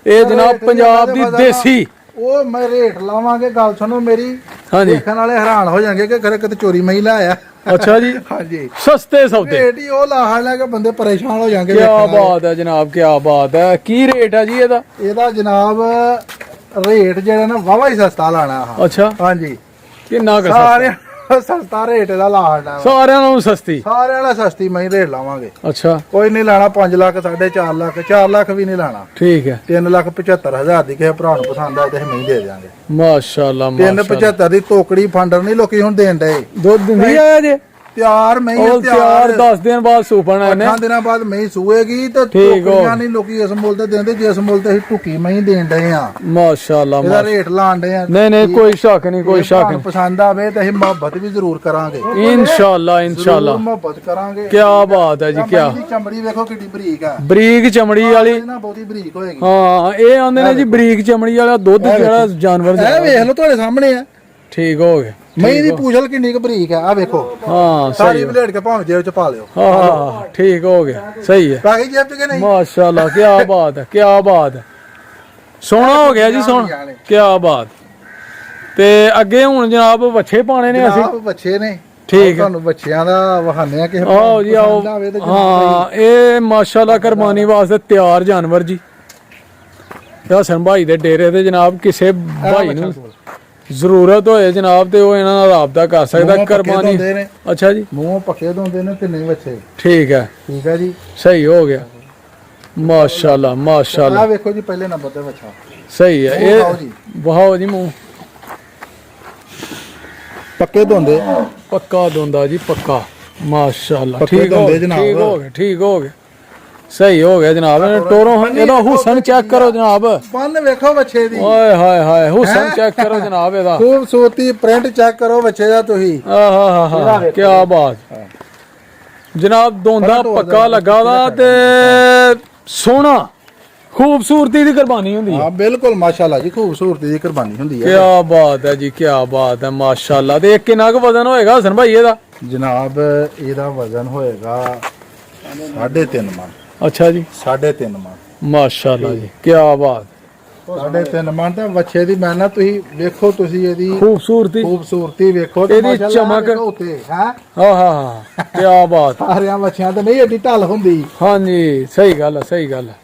Speaker 1: ਇਹ ਜਨਾਬ
Speaker 2: ਰੇਟ
Speaker 1: ਪੰਜਾਬ ਦੀ
Speaker 2: ਇਹਦਾ ਦੇ
Speaker 1: ਦੇਸੀ
Speaker 2: ਉਹ ਮੈਂ ਰੇਟ ਲਾਵਾਂਗੇ ਗੱਲ ਸੁਣੋ ਮੇਰੀ
Speaker 1: ਹਾਂਜੀ
Speaker 2: ਦੇਖਣ ਵਾਲੇ ਹੈਰਾਨ ਹੋ ਜਾਣਗੇ ਕਿ ਖਰੇ ਕਿਤੇ ਚੋਰੀ ਮਹੀਂ ਲਾਇਆ
Speaker 1: ਅੱਛਾ ਜੀ
Speaker 2: ਹਾਂਜੀ
Speaker 1: ਸਸਤੇ ਸੌਦੇ
Speaker 2: ਰੇਟ ਹੀ ਉਹ ਲਾਹਾ ਲੈ ਕੇ ਬੰਦੇ ਪਰੇਸ਼ਾਨ ਹੋ ਜਾਣਗੇ
Speaker 1: ਕੀ
Speaker 2: ਵੇਖਣ ਵਾਲੇ।
Speaker 1: ਬਾਤ ਹੈ ਜਨਾਬ ਕੀ ਬਾਤ ਹੈ ਕੀ ਰੇਟ ਹੈ ਜੀ ਇਹਦਾ
Speaker 2: ਇਹਦਾ ਜਨਾਬ ਰੇਟ ਜਿਹੜਾ ਨਾ ਵਾਵਾ ਹੀ ਸਸਤਾ ਲਾਣਾ ਆ
Speaker 1: ਅੱਛਾ
Speaker 2: ਹਾਂਜੀ
Speaker 1: ਕਿੰਨਾ ਕੁ ਸਸਤਾ?
Speaker 2: ਸਾਰਿਆਂ ਸਸਤਾ ਰੇਟ ਦਾ ਲਾਣਾ
Speaker 1: ਸਾਰਿਆਂ ਨਾਲੋਂ ਸਸਤੀ
Speaker 2: ਸਾਰਿਆਂ ਨਾਲ ਸਸਤੀ ਮਹੀਂ ਰੇਟ ਲਾਵਾਂਗੇ
Speaker 1: ਅੱਛਾ
Speaker 2: ਕੋਈ ਨਹੀਂ ਲਾਣਾ 5 ਲੱਖ 4.5 ਲੱਖ 4 ਲੱਖ ਵੀ ਨਹੀਂ ਲਾਣਾ
Speaker 1: ਠੀਕ ਹੈ
Speaker 2: 3,75,000 ਦੀ ਕਿਸੇ ਭਰਾ ਨੂੰ ਪਸੰਦ ਆਏ ਤੇ ਅਸੀਂ ਮਹੀਂ ਦੇ ਦਿਆਂਗੇ
Speaker 1: ਮਾਸ਼ਾਅੱਲਾ ਮਾਸ਼ਾਅੱਲਾ
Speaker 2: 3,75 ਦੀ ਟੋਕੜੀ ਫੰਡਰ ਨਹੀਂ ਲੋਕੀ ਹੁਣ ਦੇਣ ਡਏ
Speaker 1: ਦੁੱਧ ਦਿੰਦੀ ਆ ਜੇ
Speaker 2: ਤਿਆਰ ਮਹੀਂ
Speaker 1: ਉਹ ਤਿਆਰ 10 ਦਿਨ ਬਾਅਦ ਸੂਪਣਾ ਇਹਨੇ
Speaker 2: 8 ਦਿਨਾਂ ਬਾਅਦ ਮਹੀਂ ਸੂਏਗੀ ਤੇ
Speaker 1: ਠੀਕ ਹੋ।
Speaker 2: ਟੋਕਰੀਆਂ ਨਹੀਂ ਲੋਕੀ ਇਸ ਮੁੱਲ ਤੇ ਦਿੰਦੇ ਜਿਸ ਮੁੱਲ ਤੇ ਅਸੀਂ ਟੁੱਕੀ ਮਹੀਂ ਦੇਣ ਡਏ ਆ
Speaker 1: ਮਾਸ਼ਾਅੱਲਾ
Speaker 2: ਇਹਦਾ ਰੇਟ ਲਾਣ ਡਏ ਆ
Speaker 1: ਨਹੀਂ ਨਹੀਂ ਕੋਈ ਸ਼ੱਕ ਨਹੀਂ ਕੋਈ
Speaker 2: ਜੇ
Speaker 1: ਸ਼ੱਕ
Speaker 2: ਤੁਹਾਨੂੰ ਪਸੰਦ ਆਵੇ ਤੇ ਅਸੀਂ ਮੁਹੱਬਤ ਵੀ ਜ਼ਰੂਰ ਕਰਾਂਗੇ
Speaker 1: ਨਹੀਂ ਇਨਸ਼ਾਅੱਲਾ ਇਨਸ਼ਾਅੱਲਾ
Speaker 2: ਜ਼ਰੂਰ ਮੁਹੱਬਤ ਕਰਾਂਗੇ
Speaker 1: ਕੀ ਬਾਤ ਹੈ ਜੀ ਕੀ
Speaker 2: ਮਹੀਂ ਦੀ ਚਮੜੀ ਵੇਖੋ ਕਿੰਨੀ ਬਰੀਕ ਆ
Speaker 1: ਬਰੀਕ ਚਮੜੀ ਵਾਲੀ
Speaker 2: ਨਾ ਬਹੁਤੀ ਬਰੀਕ ਹੋਏਗੀ
Speaker 1: ਹਾਂ ਇਹ ਆਂਦੇ ਨੇ ਜੀ ਬਰੀਕ ਚਮੜੀ ਵਾਲਾ ਦੁੱਧ ਜਿਹੜਾ ਜਾਨਵਰ ਦਾ
Speaker 2: ਇਹ ਵੇਖ ਲਓ ਤੁਹਾਡੇ ਸਾਹਮਣੇ ਆ
Speaker 1: ਠੀਕ ਹੋ ਗਿਆ
Speaker 2: ਮਹੀਂ ਦੀ ਪੂਛਲ ਕਿੰਨੀ ਕੁ ਬਰੀਕ ਆ ਵੇਖੋ
Speaker 1: ਹਾਂ
Speaker 2: ਸਾਰੀ ਬਲੇਡ ਕੇ ਭਾਵੇਂ ਜੇਬ ਚ ਪਾ ਲਿਓ
Speaker 1: ਹਾਂ ਠੀਕ ਹੋ ਗਿਆ ਸਹੀ ਹੈ
Speaker 2: ਪਾ ਗਈ ਜੇਬ ਚ ਕਿ ਨਹੀਂ
Speaker 1: ਮਾਸ਼ਾਅੱਲਾ ਕੀ ਬਾਤ ਹੈ ਕੀ ਬਾਤ ਹੈ ਸੋਹਣਾ ਹੋ ਗਿਆ ਜੀ ਸੋਹਣਾ ਕੀ ਬਾਤ ਤੇ ਅੱਗੇ ਹੁਣ ਜਨਾਬ ਵੱਛੇ ਪਾਣੇ ਨੇ ਅਸੀਂ
Speaker 2: ਜਨਾਬ ਬੱਚੇ ਨੇ
Speaker 1: ਠੀਕ ਹੈ
Speaker 2: ਤੁਹਾਨੂੰ ਬੱਚਿਆਂ ਦਾ ਵਹਾਨੇ ਆ ਕਿਸੇ
Speaker 1: ਆਓ ਜੀ ਆਓ
Speaker 2: ਪਸੰਦ ਆਵੇ ਤੇ
Speaker 1: ਹਾਂ ਇਹ ਮਾਸ਼ਾਅੱਲਾ ਕੁਰਬਾਨੀ ਵਾਸਤੇ ਤਿਆਰ ਜਾਨਵਰ ਜੀ ਹਸਨ ਭਾਈ ਦੇ ਡੇਰੇ ਤੇ ਜਨਾਬ ਕਿਸੇ ਭਾਈ ਨੂੰ ਜ਼ਰੂਰਤ ਹੋਏ ਜਨਾਬ ਤੇ ਉਹ ਇਹਨਾਂ ਨਾਲ ਰਾਬਤਾ ਕਰ ਸਕਦਾ ਕੁਰਬਾਨੀ
Speaker 2: ਹੁੰਦੇ ਨੇ
Speaker 1: ਅੱਛਾ ਜੀ
Speaker 2: ਮੂੰਹ ਪੱਕੇ ਹੁੰਦੇ ਨੇ ਤੇ ਨਹੀਂ ਬੱਚੇ
Speaker 1: ਠੀਕ ਹੈ
Speaker 2: ਜੀ
Speaker 1: ਸਹੀ ਹੋ ਗਿਆ ਮਾਸ਼ਾਅੱਲਾ ਮਾਸ਼ਾਅੱਲਾ
Speaker 2: ਆ ਵੇਖੋ ਜੀ ਪਹਿਲੇ ਨੰਬਰ ਤੇ ਬੱਚਾ
Speaker 1: ਸਹੀ ਹੈ
Speaker 2: ਵਿਖਾਓ
Speaker 1: ਇਹ
Speaker 2: ਜੀ।
Speaker 1: ਵਹਾਓ ਜੀ ਮੂੰਹ
Speaker 2: ਪੱਕੇ ਧੁੰਦੇ
Speaker 1: ਪੱਕਾ ਦੋਂਦਾ ਜੀ ਪੱਕਾ ਮਾਸ਼ਾਅੱਲਾ
Speaker 2: ਪੱਕੇ
Speaker 1: ਠੀਕ ਹੋ
Speaker 2: ਧੁੰਦੇ
Speaker 1: ਗਿਆ
Speaker 2: ਜਨਾਬ।
Speaker 1: ਠੀਕ ਹੋ ਗਿਆ ਠੀਕ ਹੋ ਗਿਆ ਸਹੀ ਹੋ ਗਿਆ ਜਨਾਬ ਟੋਰੋ ਇਹਦਾ ਹੁਸਨ ਚੈੱਕ ਕਰੋ ਜਨਾਬ
Speaker 2: ਬੰਨ ਵੇਖੋ ਬੱਚੇ ਦੀ
Speaker 1: ਓਏ ਹਾਏ ਹਾਏ ਹੁਸਨ ਚੈੱਕ ਕਰੋ ਜਨਾਬ ਇਹਦਾ
Speaker 2: ਖੂਬਸੂਰਤੀ ਪ੍ਰਿੰਟ ਚੈੱਕ ਕਰੋ ਬੱਚੇ ਦਾ ਤੁਸੀਂ
Speaker 1: ਆਹਾ ਕੀ ਬਾਤ ਜਨਾਬ ਦੋਂਦਾ ਪੱਕਾ ਲੱਗਾ ਵਾ ਤੇ ਸੋਹਣਾ ਖੂਬਸੂਰਤੀ ਦੀ ਕੁਰਬਾਨੀ ਹੁੰਦੀ ਹੈ
Speaker 2: ਹਾਂ ਬਿਲਕੁਲ ਮਾਸ਼ਾਅੱਲਾ ਜੀ ਖੂਬਸੂਰਤੀ ਦੀ ਕੁਰਬਾਨੀ ਹੁੰਦੀ ਹੈ
Speaker 1: ਕੀ ਬਾਤ ਹੈ ਜੀ ਕੀ ਬਾਤ ਹੈ ਮਾਸ਼ਾਅੱਲਾ ਤੇ ਕਿੰਨਾ ਕੁ ਵਜ਼ਨ ਹੋਏਗਾ ਹਸਨ ਭਾਈ ਇਹਦਾ
Speaker 2: ਜਨਾਬ ਇਹਦਾ ਵਜ਼ਨ ਹੋਏਗਾ 3.5 ਮਣ
Speaker 1: ਅੱਛਾ ਜੀ
Speaker 2: 3.5 ਮਣ
Speaker 1: ਮਾਸ਼ਾਅੱਲਾ ਜੀ ਕੀ ਬਾਤ
Speaker 2: 3.5 ਮਣ ਤਾਂ ਬੱਚੇ ਦੀ ਮੈਂ ਨਾ ਤੁਸੀਂ ਵੇਖੋ ਤੁਸੀਂ ਇਹਦੀ
Speaker 1: ਖੂਬਸੂਰਤੀ
Speaker 2: ਵੇਖੋ
Speaker 1: ਇਹਦੀ
Speaker 2: ਮਾਸ਼ਾਅੱਲਾ
Speaker 1: ਚਮਕ।
Speaker 2: ਵੇਖੋ ਉੱਤੇ ਹੈ
Speaker 1: ਹਾਂ ਕੀ ਬਾਤ
Speaker 2: ਸਾਰਿਆਂ ਬੱਚਿਆਂ ਤੇ ਨਹੀਂ ਏਡੀ ਢਲ ਹੁੰਦੀ
Speaker 1: ਹਾਂਜੀ ਸਹੀ ਗੱਲ ਹੈ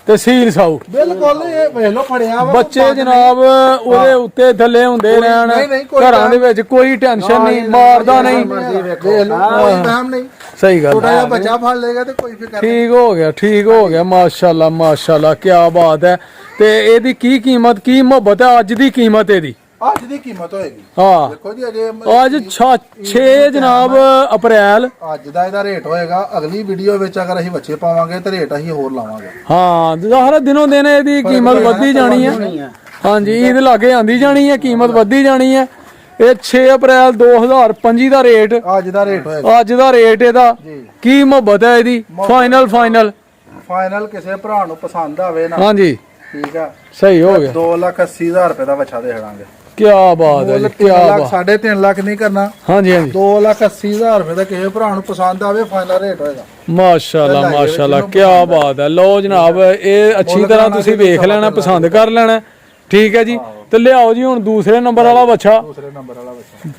Speaker 1: ਤੇ ਸੀਲ ਸਾਊ
Speaker 2: ਬਿਲਕੁਲ ਇਹ ਵੇਖ ਲੋ ਫੜਿਆ ਵਾ
Speaker 1: ਬੱਚੇ ਜਨਾਬ ਉਹਦੇ ਉੱਤੇ ਥੱਲੇ ਹੁੰਦੇ ਰਹਿਣ
Speaker 2: ਨਹੀਂ, ਕੋਈ
Speaker 1: ਘਰਾਂ ਦੇ ਵਿੱਚ ਕੋਈ ਟੈਨਸ਼ਨ ਨਹੀਂ ਮਾਰਦਾ ਨਹੀਂ
Speaker 2: ਵੇਖ ਲੋ ਕੋਈ ਵਹਿਮ ਨਹੀਂ
Speaker 1: ਸਹੀ ਗੱਲ
Speaker 2: ਛੋਟਾ ਜਿਹਾ ਬੱਚਾ ਫੜ ਲੇਗਾ ਤੇ ਕੋਈ ਫਿਕਰ ਨਹੀਂ
Speaker 1: ਠੀਕ ਹੋ ਗਿਆ ਮਾਸ਼ਾਅੱਲਾ ਕੀ ਬਾਤ ਹੈ ਤੇ ਇਹਦੀ ਕੀ ਕੀਮਤ ਕੀ ਮੁਹੱਬਤ ਹੈ ਅੱਜ ਦੀ ਕੀਮਤ ਇਹਦੀ
Speaker 2: ਅੱਜ ਦੀ ਕੀਮਤ ਹੋਏਗੀ
Speaker 1: ਹਾਂ
Speaker 2: ਦੇਖੋ ਜੀ ਅਜੇ
Speaker 1: ਅੱਜ 6 ਜਨਾਬ ਅਪ੍ਰੈਲ
Speaker 2: ਅੱਜ ਦਾ ਇਹਦਾ ਰੇਟ ਹੋਏਗਾ ਅਗਲੀ ਵੀਡੀਓ ਵਿੱਚ ਅਗਰ ਅਸੀਂ ਬੱਚੇ ਪਾਵਾਂਗੇ ਤੇ ਰੇਟ ਅਸੀਂ ਹੋਰ ਲਾਵਾਂਗੇ
Speaker 1: ਹਾਂ ਜ਼ਾਹਰ ਦਿਨੋਂ ਦਿਨ ਇਹਦੀ ਕੀਮਤ ਵੱਧਦੀ ਜਾਣੀ ਹੈ ਹਾਂਜੀ ਈਦ ਲਾਗੇ ਆਂਦੀ ਜਾਣੀ ਹੈ ਕੀਮਤ ਵੱਧਦੀ ਜਾਣੀ ਹੈ ਇਹ 6 ਅਪ੍ਰੈਲ 2025 ਦਾ ਰੇਟ
Speaker 2: ਅੱਜ ਦਾ ਰੇਟ ਹੋਏਗਾ
Speaker 1: ਅੱਜ ਦਾ ਰੇਟ ਇਹਦਾ
Speaker 2: ਜੀ
Speaker 1: ਕੀ ਮੁਹੱਬਤ ਹੈ ਇਹਦੀ ਫਾਈਨਲ
Speaker 2: ਫਾਈਨਲ ਕਿਸੇ ਭਰਾ ਨੂੰ ਪਸੰਦ ਆਵੇ ਨਾ
Speaker 1: ਹਾਂਜੀ
Speaker 2: ਠੀਕ ਆ
Speaker 1: ਸਹੀ ਹੋ ਗਿਆ
Speaker 2: 2,80,000 ਰੁਪਏ ਦਾ ਬੱਚਾ ਦੇ ਛੜਾਂਗੇ
Speaker 1: ਕੀ ਬਾਤ ਹੈ ਜੀ ਕੀ ਬਾਤ
Speaker 2: 3.5 ਲੱਖ ਨਹੀਂ ਕਰਨਾ
Speaker 1: ਹਾਂਜੀ
Speaker 2: 2,80,000 ਰੁਪਏ ਦਾ ਕਿਸੇ ਭਰਾ ਨੂੰ ਪਸੰਦ ਆਵੇ ਫਾਈਨਲ ਰੇਟ ਹੋਏਗਾ
Speaker 1: ਮਾਸ਼ਾਅੱਲਾ ਕੀ ਬਾਤ ਹੈ ਲਓ ਜਨਾਬ ਇਹ ਅੱਛੀ ਤਰ੍ਹਾਂ ਤੁਸੀਂ ਵੇਖ ਲੈਣਾ ਪਸੰਦ ਕਰ ਲੈਣਾ ਠੀਕ ਹੈ ਜੀ ਤੇ ਲਿਆਓ ਜੀ ਹੁਣ ਦੂਸਰੇ ਨੰਬਰ ਵਾਲਾ ਬੱਚਾ
Speaker 2: ਦੂਸਰੇ ਨੰਬਰ ਵਾਲਾ ਬੱਚਾ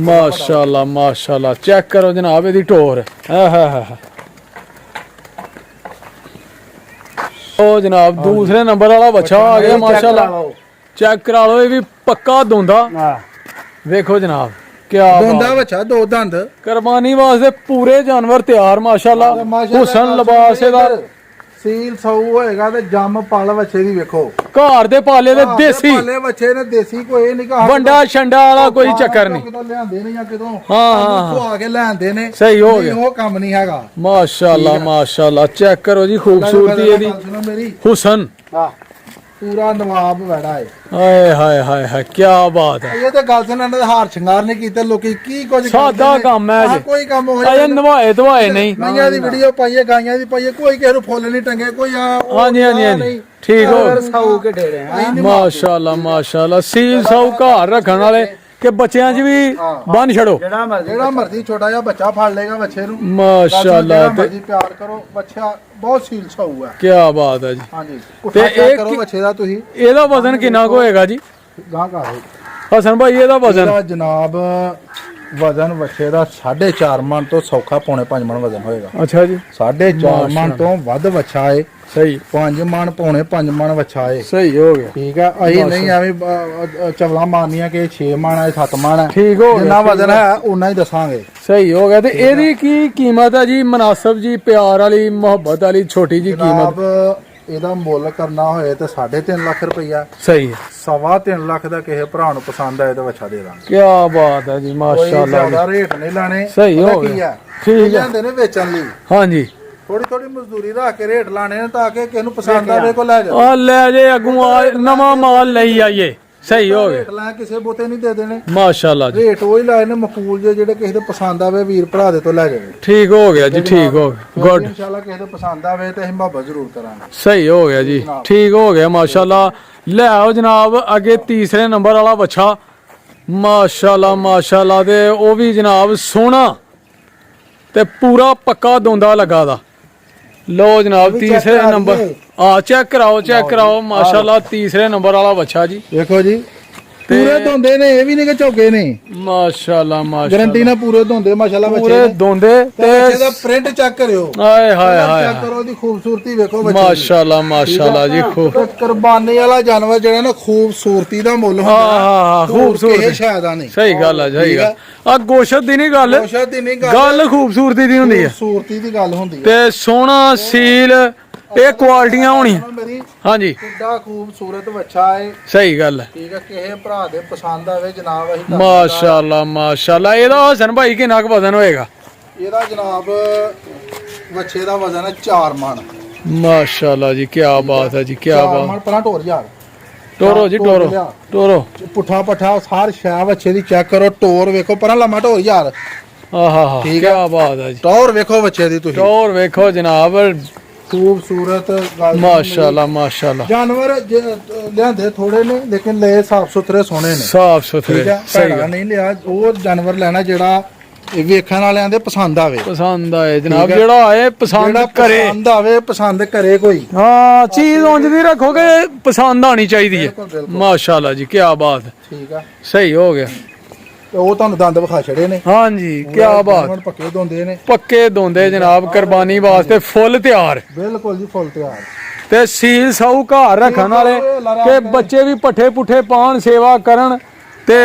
Speaker 1: ਮਾਸ਼ਾਅੱਲਾ ਚੈੱਕ ਕਰੋ ਜਨਾਬ ਇਹਦੀ ਟੋਰ ਉਹ ਜਨਾਬ ਦੂਸਰੇ ਨੰਬਰ ਵਾਲਾ ਬੱਚਾ ਆ ਗਿਆ ਮਾਸ਼ਾਅੱਲਾ ਚੈੱਕ ਕਰਾ ਲਓ ਇਹ ਵੀ ਪੱਕਾ ਦੋਂਦਾ ਵੇਖੋ ਜਨਾਬ ਕੀ
Speaker 2: ਦੋਂਦਾ ਬੱਚਾ ਦੋ ਦੰਦ
Speaker 1: ਕੁਰਬਾਨੀ ਵਾਸਤੇ ਪੂਰੇ ਜਾਨਵਰ ਤਿਆਰ ਮਾਸ਼ਾਅੱਲਾ ਹੁਸਨ ਲਿਬਾਸ ਇਹਦਾ
Speaker 2: ਸੀਲ ਸੌ ਹੋਏਗਾ ਤੇ ਜੰਮ ਪਲ ਬੱਚੇ ਦੀ ਵੇਖੋ
Speaker 1: ਘਰ ਦੇ ਪਾਲੇ ਦੇ ਦੇਸੀ
Speaker 2: ਪਾਲੇ ਬੱਚੇ ਨੇ ਦੇਸੀ ਕੋਈ ਨਹੀਂ ਕਹਾ
Speaker 1: ਵੰਡਾ ਛੰਡਾ ਵਾਲਾ ਕੋਈ ਚੱਕਰ ਨਹੀਂ
Speaker 2: ਕਿਤੋਂ ਲਿਆਂਦੇ ਨੇ ਜਾਂ ਕਿਤੋਂ
Speaker 1: ਹਾਂ
Speaker 2: ਖਵਾ ਕੇ ਲਿਆਂਦੇ ਨੇ
Speaker 1: ਸਹੀ ਹੋ ਗਿਆ
Speaker 2: ਉਹ ਕੰਮ ਨਹੀਂ ਹੈਗਾ
Speaker 1: ਮਾਸ਼ਾਅੱਲਾ ਚੈੱਕ ਕਰੋ ਜੀ ਖੂਬਸੂਰਤੀ ਇਹਦੀ
Speaker 2: ਸੁਣੋ ਮੇਰੀ
Speaker 1: ਹੁਸਨ
Speaker 2: ਪੂਰਾ ਨਵਾਬ ਵੜਾ ਹੈ
Speaker 1: ਹਾਏ ਹਾਏ ਕੀ ਬਾਤ ਹੈ
Speaker 2: ਇਹ ਤੇ ਗੱਲ ਸੁਣ ਇਹਨਾਂ ਦੇ ਹਾਰ ਸ਼ਿੰਗਾਰ ਨਹੀਂ ਕੀਤੇ ਲੋਕੀ ਕੀ ਕੁਝ
Speaker 1: ਸਾਦਾ ਕੰਮ ਹੈ ਜੀ
Speaker 2: ਕੋਈ ਕੰਮ ਹੋ
Speaker 1: ਅਜੇ ਨਵਾਏ ਧਵਾਏ ਨਹੀਂ
Speaker 2: ਗਾਈਆਂ ਦੀ ਵੀਡੀਓ ਪਾਈਏ ਗਾਈਆਂ ਦੀ ਪਾਈਏ ਕੋਈ ਕਿਸੇ ਨੂੰ ਫੁੱਲ ਨਹੀਂ ਟੰਗੇ ਕੋਈ
Speaker 1: ਹਾਂਜੀ ਠੀਕ ਹੋ
Speaker 2: ਸਾਊ ਕੇ ਢੇੜੇ ਆ
Speaker 1: ਮਾਸ਼ਾਅੱਲਾ ਸੀਲ ਸਾਊ ਘਰ ਰੱਖਣ ਵਾਲੇ ਕਿ ਬੱਚਿਆਂ 'ਚ ਵੀ ਬੰਨ ਛੜੋ
Speaker 2: ਜਿਹੜਾ ਮਰਜ਼ੀ ਛੋਟਾ ਜਿਹਾ ਬੱਚਾ ਫੜ ਲੇਗਾ ਬੱਚੇ ਨੂੰ
Speaker 1: ਮਾਸ਼ਾਅੱਲਾ ਤੇ
Speaker 2: ਮਰਜ਼ੀ ਪਿਆਰ ਕਰੋ ਬੱਚਾ ਬਹੁਤ ਸੀਲ ਸਾਊ ਹੈ
Speaker 1: ਕੀ ਬਾਤ ਹੈ ਜੀ
Speaker 2: ਹਾਂਜੀ
Speaker 1: ਤੇ ਇਹ
Speaker 2: ਕਰੋ ਬੱਚੇ ਦਾ ਤੁਸੀਂ
Speaker 1: ਇਹਦਾ ਵਜ਼ਨ ਕਿੰਨਾ ਕੁ ਹੋਏਗਾ ਜੀ
Speaker 2: ਗਾਂ ਘਰ
Speaker 1: ਹਸਨ ਭਾਈ ਇਹਦਾ ਵਜ਼ਨ
Speaker 2: ਇਹਦਾ ਜਨਾਬ ਵਜ਼ਨ ਬੱਚੇ ਦਾ 4.5 ਮਣ ਤੋਂ ਸੌਖਾ 4.5 ਮਣ ਵਜ਼ਨ ਹੋਏਗਾ
Speaker 1: ਅੱਛਾ ਜੀ
Speaker 2: 4.5 ਮਣ ਤੋਂ ਵੱਧ ਬੱਚਾ ਏ
Speaker 1: ਸਹੀ
Speaker 2: 5 ਮਣ 5.5 ਮਣ ਬੱਚਾ ਏ
Speaker 1: ਸਹੀ ਹੋ ਗਿਆ
Speaker 2: ਠੀਕ ਆ ਅਸੀਂ ਨਹੀਂ ਐਵੇਂ ਚਵਲਾ ਮਾਰਨੀਆਂ ਕਿ 6 ਮਣ ਹੈ 7 ਮਣ ਹੈ
Speaker 1: ਠੀਕ ਹੋ
Speaker 2: ਜਿੰਨਾ
Speaker 1: ਗਿਆ
Speaker 2: ਵਜ਼ਨ ਹੈ ਉਨਾ ਹੀ ਦੱਸਾਂਗੇ
Speaker 1: ਸਹੀ ਹੋ ਗਿਆ ਤੇ ਇਹਦੀ ਕੀ ਕੀਮਤ ਹੈ ਜੀ ਮਨਾਸਬ ਜੀ ਪਿਆਰ ਵਾਲੀ ਮੁਹੱਬਤ ਵਾਲੀ ਛੋਟੀ ਜੀ ਕੀਮਤ
Speaker 2: ਜਨਾਬ ਇਹਦਾ ਮੁੱਲ ਕਰਨਾ ਹੋਏ ਤੇ 3.5 ਲੱਖ ਰੁਪਈਆ
Speaker 1: ਸਹੀ ਹੈ
Speaker 2: 3.5 ਲੱਖ ਦਾ ਕਿਸੇ ਭਰਾ ਨੂੰ ਪਸੰਦ ਆਏ ਤਾਂ ਬੱਚਾ ਦੇ ਦਾਂਗੇ
Speaker 1: ਕੀ ਬਾਤ ਹੈ ਜੀ ਮਾਸ਼ਾਅੱਲਾ
Speaker 2: ਜ਼ਿਆਦਾ ਰੇਟ ਨਹੀਂ ਲਾਣੇ
Speaker 1: ਸਹੀ ਹੋ
Speaker 2: ਪਤਾ ਕੀ
Speaker 1: ਗਿਆ
Speaker 2: ਆ
Speaker 1: ਠੀਕ ਹੈ
Speaker 2: ਜਾਂਦੇ ਨੇ ਵੇਚਣ ਲਈ
Speaker 1: ਹਾਂਜੀ
Speaker 2: ਥੋੜੀ ਮਜ਼ਦੂਰੀ ਰੱਖ ਕੇ ਰੇਟ ਲਾਣੇ ਨੇ ਤਾਂ ਕਿ ਕਿਸੇ ਨੂੰ ਪਸੰਦ ਆਵੇ ਕੋ ਲੈ ਜਾਵੇ
Speaker 1: ਆ ਲੈ ਜੇ ਅੱਗੋਂ ਨਵਾਂ ਮਾਲ ਲਈ ਆਈਏ ਸਹੀ ਹੋ ਗਿਆ
Speaker 2: ਰੇਟ ਲਾ ਕਿਸੇ ਬੋਤੇ ਨਹੀਂ ਦੇ ਦੇਣੇ
Speaker 1: ਮਾਸ਼ਾਅੱਲਾ ਜੀ
Speaker 2: ਰੇਟ ਉਹ ਹੀ ਲਾਏ ਨੇ ਮਕਬੂਲ ਜਿਹੜੇ ਕਿਸੇ ਦੇ ਪਸੰਦ ਆਵੇ ਵੀਰ ਭਰਾ ਦੇ ਤੋਂ ਲੈ ਜਾਵੇ
Speaker 1: ਠੀਕ ਹੋ ਗਿਆ ਜੀ ਠੀਕ ਹੋ ਗਿਆ ਗੁੱਡ
Speaker 2: ਇਨਸ਼ਾਅੱਲਾ ਕਿਸੇ ਦੇ ਪਸੰਦ ਆਵੇ ਤੇ ਅਸੀਂ ਮੁਹੱਬਤ ਜ਼ਰੂਰ ਕਰਾਂਗੇ
Speaker 1: ਸਹੀ ਹੋ ਗਿਆ ਜੀ ਠੀਕ ਹੋ ਗਿਆ ਮਾਸ਼ਾਅੱਲਾ ਲੈ ਆਓ ਜਨਾਬ ਅੱਗੇ ਤੀਸਰੇ ਨੰਬਰ ਵਾਲਾ ਬੱਚਾ ਮਾਸ਼ਾਅੱਲਾ ਤੇ ਉਹ ਵੀ ਜਨਾਬ ਸੋਹਣਾ ਤੇ ਪੂਰਾ ਪੱਕਾ ਦੋਂਦਾ ਲੱਗਾ ਦਾ ਲੋ ਜਨਾਬ ਤੀਸਰੇ ਨੰਬਰ ਚੈੱਕ ਕਰਾਓ ਮਾਸ਼ਾਅੱਲਾ ਤੀਸਰੇ ਨੰਬਰ ਵਾਲਾ ਬੱਚਾ ਜੀ
Speaker 2: ਦੇਖੋ ਜੀ ਪੂਰੇ ਧੋਂਦੇ ਨੇ, ਇਹ ਵੀ ਨਹੀਂ ਕਿ ਝੋਕੇ ਨੇ,
Speaker 1: ਮਾਸ਼ਾਅੱਲਾ ਮਾਸ਼ਾਅੱਲਾ
Speaker 2: ਗਾਰੰਟੀ ਨਾਲ ਪੂਰੇ ਧੋਂਦੇ ਮਾਸ਼ਾਅੱਲਾ ਬੱਚੇ
Speaker 1: ਪੂਰੇ ਦੋਂਦੇ
Speaker 2: ਤੇ ਇਹਦਾ ਪ੍ਰਿੰਟ ਚੈੱਕ ਕਰਿਓ,
Speaker 1: ਆਏ ਹਾਏ ਹਾਏ
Speaker 2: ਚੈੱਕ ਕਰੋ ਦੀ ਖੂਬਸੂਰਤੀ ਵੇਖੋ ਬੱਚੇ ਦੀ।
Speaker 1: ਮਾਸ਼ਾਅੱਲਾ ਮਾਸ਼ਾਅੱਲਾ ਜੀ ਖੂਬ
Speaker 2: ਤੇ ਕੁਰਬਾਨੀ ਵਾਲਾ ਜਾਨਵਰ ਜਿਹੜਾ ਨਾ ਖੂਬਸੂਰਤੀ ਦਾ ਮੁੱਲ ਹੁੰਦਾ
Speaker 1: ਹਾਂ ਖੂਬਸੂਰਤ
Speaker 2: ਇਹ ਸ਼ਾਇਦ ਆ ਨਹੀਂ,
Speaker 1: ਸਹੀ ਗੱਲ ਆ ਸਹੀ ਗੱਲ ਆ ਗੋਸ਼ਤ ਦੀ ਨਹੀਂ ਗੱਲ
Speaker 2: ਕੋਸ਼ਿਸ਼ ਦੀ ਨਹੀਂ
Speaker 1: ਗੱਲ ਖੂਬਸੂਰਤੀ ਦੀ ਹੁੰਦੀ ਹੈ
Speaker 2: ਖੂਬਸੂਰਤੀ ਦੀ ਗੱਲ ਹੁੰਦੀ ਹੈ।
Speaker 1: ਤੇ ਸੋਹਣਾ ਸੀਲ ਇਹ ਕੁਆਲਟੀਆਂ ਹੋਣੀਆਂ
Speaker 2: ਮੇਰੀ
Speaker 1: ਹਾਂਜੀ
Speaker 2: ਕਿੱਡਾ ਖੂਬਸੂਰਤ ਬੱਚਾ ਹੈ,
Speaker 1: ਸਹੀ ਗੱਲ ਹੈ
Speaker 2: ਠੀਕ ਹੈ, ਕਿਸੇ ਭਰਾ ਦੇ ਪਸੰਦ ਆਵੇ ਜਨਾਬ ਅਸੀਂ
Speaker 1: ਮਾਸ਼ਾਅੱਲਾ ਮਾਸ਼ਾਅੱਲਾ ਇਹਦਾ ਹਸਨ ਭਾਈ ਕਿੰਨਾ ਕੁ ਵਜ਼ਨ ਹੋਏਗਾ
Speaker 2: ਇਹਦਾ ਜਨਾਬ ਬੱਚੇ ਦਾ ਵਜ਼ਨ ਹੈ 4 ਮਣ,
Speaker 1: ਮਾਸ਼ਾਅੱਲਾ ਜੀ ਕੀ ਬਾਤ ਹੈ ਜੀ ਕੀ
Speaker 2: 4
Speaker 1: ਬਾਤ
Speaker 2: ਮਣ ਪਰਾਂ ਟੋਰ ਯਾਰ,
Speaker 1: ਟੋਰੋ ਜੀ ਟੋਰੋ ਟੋਰੋ
Speaker 2: ਪੁੱਠਾ ਪੱਠਾ ਸਾਰ ਸ਼ੈ ਬੱਚੇ ਦੀ ਚੈੱਕ ਕਰੋ, ਟੋਰ ਵੇਖੋ ਪਰਾਂ ਲੰਮਾ ਟੋਰ ਯਾਰ,
Speaker 1: ਆਹਾ
Speaker 2: ਠੀਕ
Speaker 1: ਕੀ
Speaker 2: ਹੈ।
Speaker 1: ਬਾਤ ਹੈ ਜੀ
Speaker 2: ਟੋਰ ਵੇਖੋ ਬੱਚੇ ਦੀ ਤੁਸੀਂ,
Speaker 1: ਟੋਰ ਵੇਖੋ ਜਨਾਬ
Speaker 2: ਖੂਬਸੂਰਤ ਗੱਲ
Speaker 1: ਮਾਸ਼ਾਅੱਲਾ ਮਾਸ਼ਾਅੱਲਾ
Speaker 2: ਜਾਨਵਰ ਲਿਆਂਦੇ ਥੋੜੇ ਨੇ ਲੇਕਿਨ ਲੈ ਸਾਫ ਸੁਥਰੇ ਸੋਹਣੇ ਨੇ,
Speaker 1: ਸਾਫ
Speaker 2: ਠੀਕ
Speaker 1: ਸੁਥਰੇ
Speaker 2: ਹੈ,
Speaker 1: ਸਹੀ
Speaker 2: ਭੈੜਾ
Speaker 1: ਗੱਲ
Speaker 2: ਨਹੀਂ ਲਿਆ, ਉਹ ਜਾਨਵਰ ਲੈਣਾ ਜਿਹੜਾ ਇਹ ਵੇਖਣ ਵਾਲਿਆਂ ਦੇ ਪਸੰਦ ਆਵੇ,
Speaker 1: ਪਸੰਦ ਆਏ ਜਨਾਬ
Speaker 2: ਠੀਕ ਹੈ।
Speaker 1: ਜਿਹੜਾ ਆਏ ਪਸੰਦ
Speaker 2: ਜਿਹੜਾ
Speaker 1: ਕਰੇ
Speaker 2: ਪਸੰਦ ਆਵੇ ਪਸੰਦ ਕਰੇ ਕੋਈ,
Speaker 1: ਹਾਂ ਚੀਜ਼ ਉਂਝ ਦੀ ਰੱਖੋਗੇ ਪਸੰਦ ਆਣੀ ਚਾਹੀਦੀ ਹੈ
Speaker 2: ਬਿਲਕੁਲ, ਬਿਲਕੁਲ।
Speaker 1: ਮਾਸ਼ਾਅੱਲਾ ਜੀ ਕੀ ਬਾਤ
Speaker 2: ਠੀਕ ਆ,
Speaker 1: ਸਹੀ ਹੋ ਗਿਆ
Speaker 2: ਤੇ ਉਹ ਤੁਹਾਨੂੰ ਦੰਦ ਵਿਖਾ ਛੜੇ ਨੇ,
Speaker 1: ਹਾਂਜੀ ਕੀ ਬਾਤ
Speaker 2: ਜਾਨਵਰ ਪੱਕੇ ਧੋਂਦੇ ਨੇ,
Speaker 1: ਪੱਕੇ ਦੋਂਦੇ ਜਨਾਬ ਕੁਰਬਾਨੀ ਵਾਸਤੇ ਫੁੱਲ ਤਿਆਰ
Speaker 2: ਬਿਲਕੁਲ ਜੀ ਫੁੱਲ ਤਿਆਰ,
Speaker 1: ਤੇ ਸੀਲ ਸਾਊ ਘਰ ਰੱਖਣ ਵਾਲੇ ਕਿ ਬੱਚੇ ਵੀ ਪੱਠੇ ਪੁੱਠੇ ਪਾਉਣ ਸੇਵਾ ਕਰਨ ਤੇ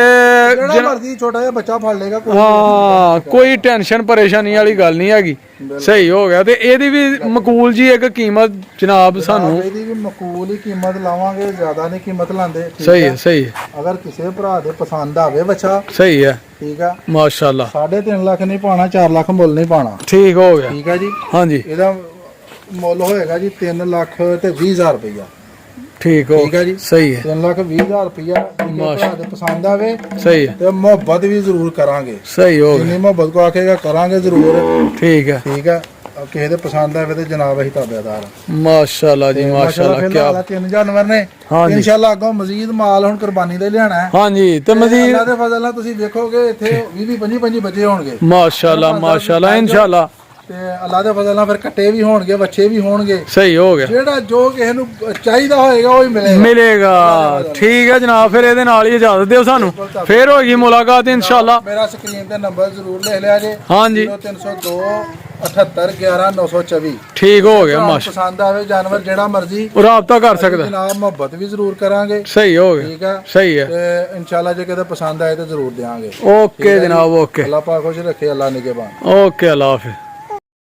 Speaker 2: ਜਿਹੜਾ ਮਰਜ਼ੀ ਛੋਟਾ ਜਿਹਾ ਬੱਚਾ ਫੜ ਲੇਗਾ ਕੋਈ
Speaker 1: ਹਾਂ ਕੋਈ ਟੈਨਸ਼ਨ ਪਰੇਸ਼ਾਨੀ ਵਾਲੀ ਗੱਲ ਨਹੀਂ ਹੈਗੀ ਸਹੀ ਹੋ ਗਿਆ ਤੇ ਇਹਦੀ ਵੀ ਮਕੂਲ ਜੀ ਇੱਕ ਕੀਮਤ ਜਨਾਬ ਸਾਨੂੰ
Speaker 2: ਇਹਦੀ ਵੀ ਮਕੂਲ ਹੀ ਕੀਮਤ ਲਾਵਾਂਗੇ, ਜ਼ਿਆਦਾ ਨਹੀਂ ਕੀਮਤ ਲਾਂਦੇ, ਠੀਕ
Speaker 1: ਸਹੀ
Speaker 2: ਆ।
Speaker 1: ਹੈ ਸਹੀ ਹੈ
Speaker 2: ਅਗਰ ਕਿਸੇ ਭਰਾ ਦੇ ਪਸੰਦ ਆਵੇ ਬੱਚਾ,
Speaker 1: ਸਹੀ ਹੈ
Speaker 2: ਠੀਕ ਆ,
Speaker 1: ਮਾਸ਼ਾਅੱਲਾ
Speaker 2: 3.5 ਲੱਖ ਨਹੀਂ ਪਾਣਾ, 4 ਲੱਖ ਮੁੱਲ ਨਹੀਂ ਪਾਣਾ,
Speaker 1: ਠੀਕ ਹੋ ਗਿਆ
Speaker 2: ਠੀਕ ਆ ਜੀ।
Speaker 1: ਹਾਂਜੀ
Speaker 2: ਇਹਦਾ ਮੁੱਲ ਹੋਏਗਾ ਜੀ 3 ਲੱਖ ਤੇ 20,000 ਰੁਪਇਆ,
Speaker 1: ਠੀਕ ਹੋ
Speaker 2: ਠੀਕ ਆ ਜੀ।
Speaker 1: ਸਹੀ ਹੈ
Speaker 2: 3 ਲੱਖ 20,000 ਰੁਪਇਆ, ਭਰਾ ਦੇ ਪਸੰਦ ਆਵੇ
Speaker 1: ਸਹੀ ਹੈ
Speaker 2: ਤੇ ਮੁਹੱਬਤ ਵੀ ਜ਼ਰੂਰ ਕਰਾਂਗੇ,
Speaker 1: ਸਹੀ ਹੋ ਗਿਆ
Speaker 2: ਜਿੰਨੀ ਮੁਹੱਬਤ ਕੋ ਆਖੇਗਾ ਕਰਾਂਗੇ ਜ਼ਰੂਰ,
Speaker 1: ਠੀਕ ਹੈ
Speaker 2: ਠੀਕ ਆ। ਕਿਸੇ ਦੇ ਪਸੰਦ ਆਵੇ ਤੇ ਜਨਾਬ ਅਸੀਂ ਤਾਬੇਦਾਰ ਹਾਂ।
Speaker 1: ਮਾਸ਼ਾਅੱਲਾ ਜੀ ਮਾਸ਼ਾਅੱਲਾ ਕੀ
Speaker 2: ਫਿਲਹਾਲ 3 ਜਾਨਵਰ ਨੇ,
Speaker 1: ਹਾਂਜੀ।
Speaker 2: ਇਨਸ਼ਾਅੱਲਾ ਅੱਗੋਂ ਮਜ਼ੀਦ ਮਾਲ ਹੁਣ ਕੁਰਬਾਨੀ ਦੇ ਲਿਆਣਾ ਹੈ,
Speaker 1: ਹਾਂਜੀ ਤੇ ਮਜ਼ੀਦ
Speaker 2: ਅੱਲਾ ਦੇ ਫਜ਼ਲ ਨਾਲ ਤੁਸੀਂ ਵੇਖੋਗੇ ਇੱਥੇ 20 25 ਬੱਚੇ ਹੋਣਗੇ,
Speaker 1: ਮਾਸ਼ਾਅੱਲਾ ਮਾਸ਼ਾਅੱਲਾ ਇਨਸ਼ਾਅੱਲਾ
Speaker 2: ਤੇ ਅੱਲਾ ਦੇ ਫਜ਼ਲ ਨਾਲ ਫਿਰ ਕੱਟੇ ਵੀ ਹੋਣਗੇ, ਬੱਚੇ ਵੀ ਹੋਣਗੇ,
Speaker 1: ਸਹੀ ਹੋ ਗਿਆ
Speaker 2: ਜਿਹੜਾ ਜੋ ਕਿਸੇ ਨੂੰ ਚਾਹੀਦਾ ਹੋਏਗਾ ਉਹ ਹੀ ਮਿਲੇਗਾ।
Speaker 1: ਮਿਲੇਗਾ ਠੀਕ ਹੈ ਜਨਾਬ ਫਿਰ ਇਹਦੇ ਨਾਲ ਹੀ ਇਜਾਜ਼ਤ ਦਿਓ ਸਾਨੂੰ ਫਿਰ ਹੋਏਗੀ ਮੁਲਾਕਾਤ ਇਨਸ਼ਾਅੱਲਾ
Speaker 2: ਮੇਰਾ ਸਕਰੀਨ ਤੇ ਨੰਬਰ ਜ਼ਰੂਰ ਲਿਖ ਲਿਆ ਜੇ,
Speaker 1: ਹਾਂਜੀ
Speaker 2: 0302 78 11 924।
Speaker 1: ਠੀਕ ਹੋ ਗਿਆ ਮਾਸ਼ਾ
Speaker 2: ਪਸੰਦ ਆਵੇ ਜਾਨਵਰ ਜਿਹੜਾ ਮਰਜ਼ੀ
Speaker 1: ਉਹ ਰਾਬਤਾ ਕਰ ਸਕਦਾ
Speaker 2: ਜਨਾਬ ਮੁਹੱਬਤ ਵੀ ਜ਼ਰੂਰ ਕਰਾਂਗੇ,
Speaker 1: ਸਹੀ ਹੋ ਗਿਆ
Speaker 2: ਠੀਕ ਹੈ,
Speaker 1: ਸਹੀ ਹੈ
Speaker 2: ਤੇ ਇਨਸ਼ਾਅੱਲਾ ਜੇ ਕਿਤੇ ਪਸੰਦ ਆਏ ਤਾਂ ਜ਼ਰੂਰ ਦੇਵਾਂਗੇ।
Speaker 1: ਓਕੇ ਜਨਾਬ ਓਕੇ
Speaker 2: ਅੱਲਾਹ ਪਾਕ ਖੁਸ਼ ਰੱਖੇ, ਅੱਲਾਹ ਨਿਗਹਿਬਾਨ।
Speaker 1: ਓਕੇ ਅੱਲਾ ਹਾਫਿਜ਼